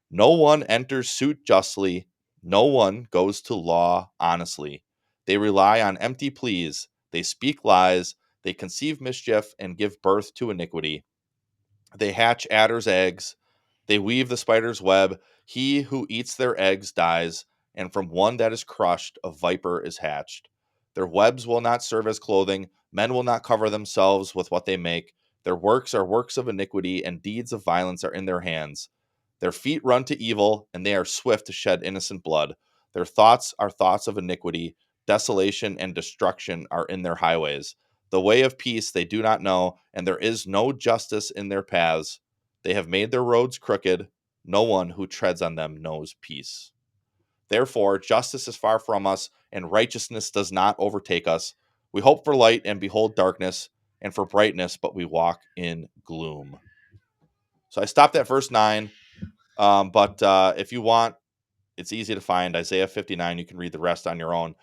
No one enters suit justly, no one goes to law honestly. They rely on empty pleas, they speak lies, they conceive mischief and give birth to iniquity. They hatch adder's eggs, they weave the spider's web. He who eats their eggs dies, and from one that is crushed, a viper is hatched. Their webs will not serve as clothing. Men will not cover themselves with what they make. Their works are works of iniquity, and deeds of violence are in their hands. Their feet run to evil, and they are swift to shed innocent blood. Their thoughts are thoughts of iniquity. Desolation and destruction are in their highways. The way of peace they do not know, and there is no justice in their paths. They have made their roads crooked. No one who treads on them knows peace. Therefore, justice is far from us, and righteousness does not overtake us. We hope for light and behold darkness, and for brightness, but we walk in gloom. So I stopped at verse 9, but if you want, it's easy to find. Isaiah 59, you can read the rest on your own.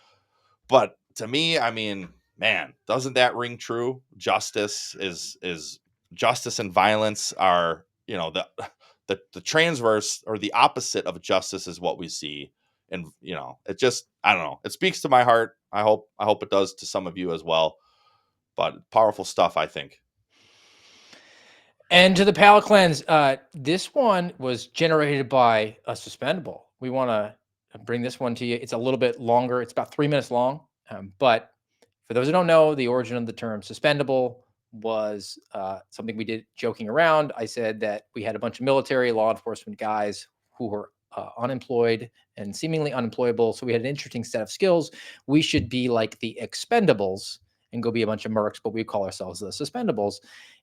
But to me, I mean, man, doesn't that ring true? Justice is justice and violence are, the transverse, or the opposite of justice is what we see. And, it just, I don't know. It speaks to my heart. I hope it does to some of you as well. But powerful stuff, I think. And to the palate cleanse, this one was generated by a suspendable. We want to bring this one to you. It's a little bit longer. It's about 3 minutes long. But for those who don't know, the origin of the term suspendable was something we did joking around. I said that we had a bunch of military law enforcement guys who were unemployed and seemingly unemployable. So we had an interesting set of skills. We should be like the expendables and go be a bunch of mercs, but we call ourselves the suspendables.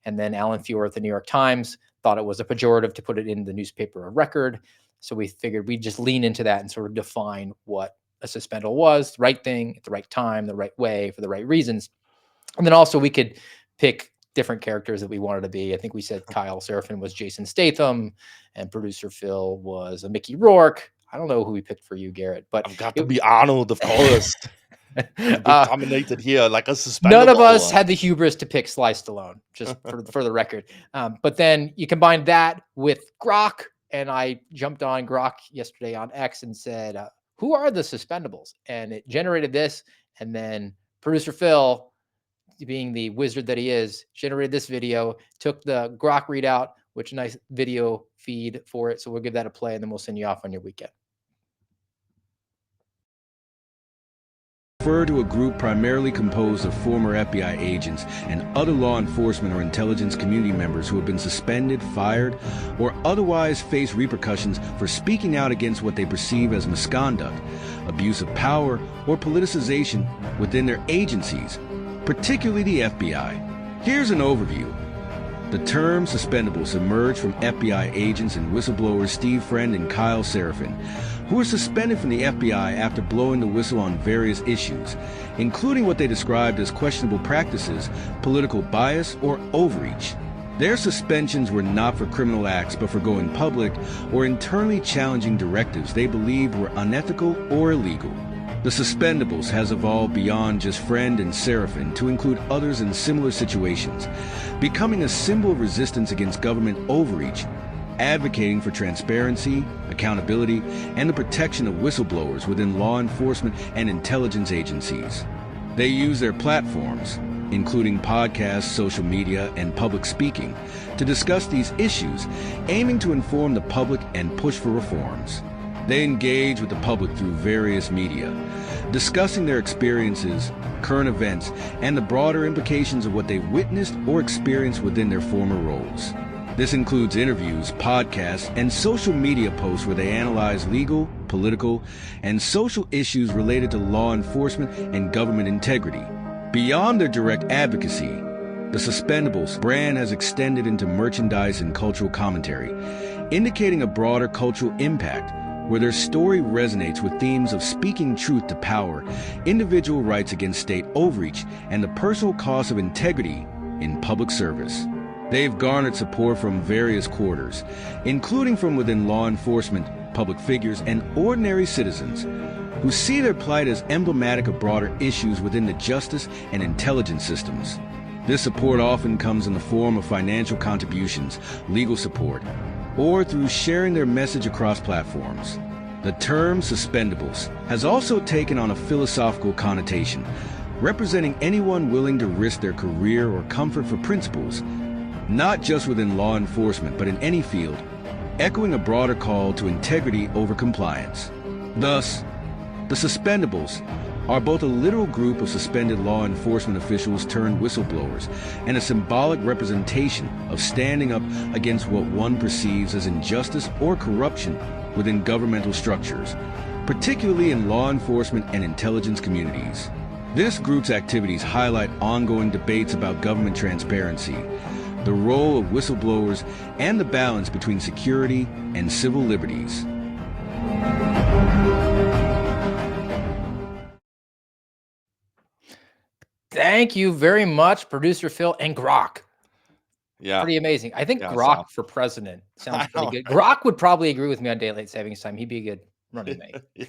And then Alan Feuer at the New York Times thought it was a pejorative to put it in the newspaper of record. So we figured we'd just lean into that and sort of define what a suspendable was, the right thing at the right time, the right way, for the right reasons. And then also we could pick different characters that we wanted to be. I think we said Kyle Seraphin was Jason Statham, and producer Phil was a Mickey Rourke. I don't know who we picked for you, Garrett, but I've got to be Arnold, of course. Dominated here like a suspendable. None of us had the hubris to pick Sly Stallone, just for the record. But then you combine that with Grok, and I jumped on Grok yesterday on X and said, who are the suspendables? And it generated this, and then producer Phil, being the wizard that he is, generated this video, took the Grok readout, which nice video feed for it. So we'll give that a play, and then we'll send you off on your weekend. Refer to a group primarily composed of former FBI agents and other law enforcement or intelligence community members who have been suspended, fired, or otherwise face repercussions for speaking out against what they perceive as misconduct, abuse of power, or politicization within their agencies, particularly the FBI. Here's an overview. The term suspendables emerged from FBI agents and whistleblowers Steve Friend and Kyle Seraphin, who were suspended from the FBI after blowing the whistle on various issues, including what they described as questionable practices, political bias, or overreach. Their suspensions were not for criminal acts, but for going public or internally challenging directives they believed were unethical or illegal. The suspendables has evolved beyond just Friend and Seraphin to include others in similar situations, becoming a symbol of resistance against government overreach, advocating for transparency, accountability, and the protection of whistleblowers within law enforcement and intelligence agencies. They use their platforms, including podcasts, social media, and public speaking, to discuss these issues, aiming to inform the public and push for reforms. They engage with the public through various media, discussing their experiences, current events, and the broader implications of what they witnessed or experienced within their former roles. This includes interviews, podcasts, and social media posts where they analyze legal, political, and social issues related to law enforcement and government integrity. Beyond their direct advocacy, the Suspendables brand has extended into merchandise and cultural commentary, indicating a broader cultural impact where their story resonates with themes of speaking truth to power, individual rights against state overreach, and the personal cost of integrity in public service. They've garnered support from various quarters, including from within law enforcement, public figures, and ordinary citizens who see their plight as emblematic of broader issues within the justice and intelligence systems. This support often comes in the form of financial contributions, legal support, or through sharing their message across platforms. The term Suspendables has also taken on a philosophical connotation, representing anyone willing to risk their career or comfort for principles, not just within law enforcement, but in any field, echoing a broader call to integrity over compliance. Thus, the Suspendables are both a literal group of suspended law enforcement officials turned whistleblowers and a symbolic representation of standing up against what one perceives as injustice or corruption within governmental structures, particularly in law enforcement and intelligence communities. This group's activities highlight ongoing debates about government transparency, the role of whistleblowers, and the balance between security and civil liberties. Thank you very much, producer Phil and Grok. Yeah. Pretty amazing. I think Yeah, Grok so- for president I sounds pretty know, good. right? Grok would probably agree with me on daylight savings time. He'd be a good running mate. Yeah,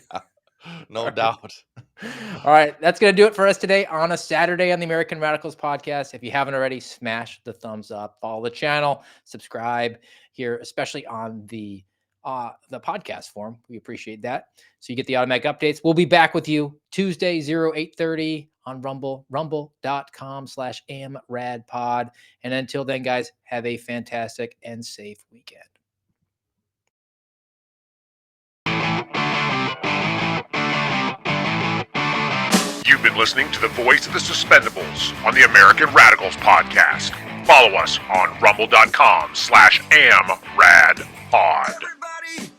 no doubt. All right, that's going to do it for us today on a Saturday on the American Radicals podcast. If you haven't already, smash the thumbs up, follow the channel, subscribe here, especially on the podcast form. We appreciate that. So you get the automatic updates. We'll be back with you Tuesday, 08:30 on Rumble, rumble.com/AmRadPod. And until then, guys, have a fantastic and safe weekend. You've been listening to the voice of the Suspendables on the American Radicals podcast. Follow us on rumble.com/AmRadPod. Everybody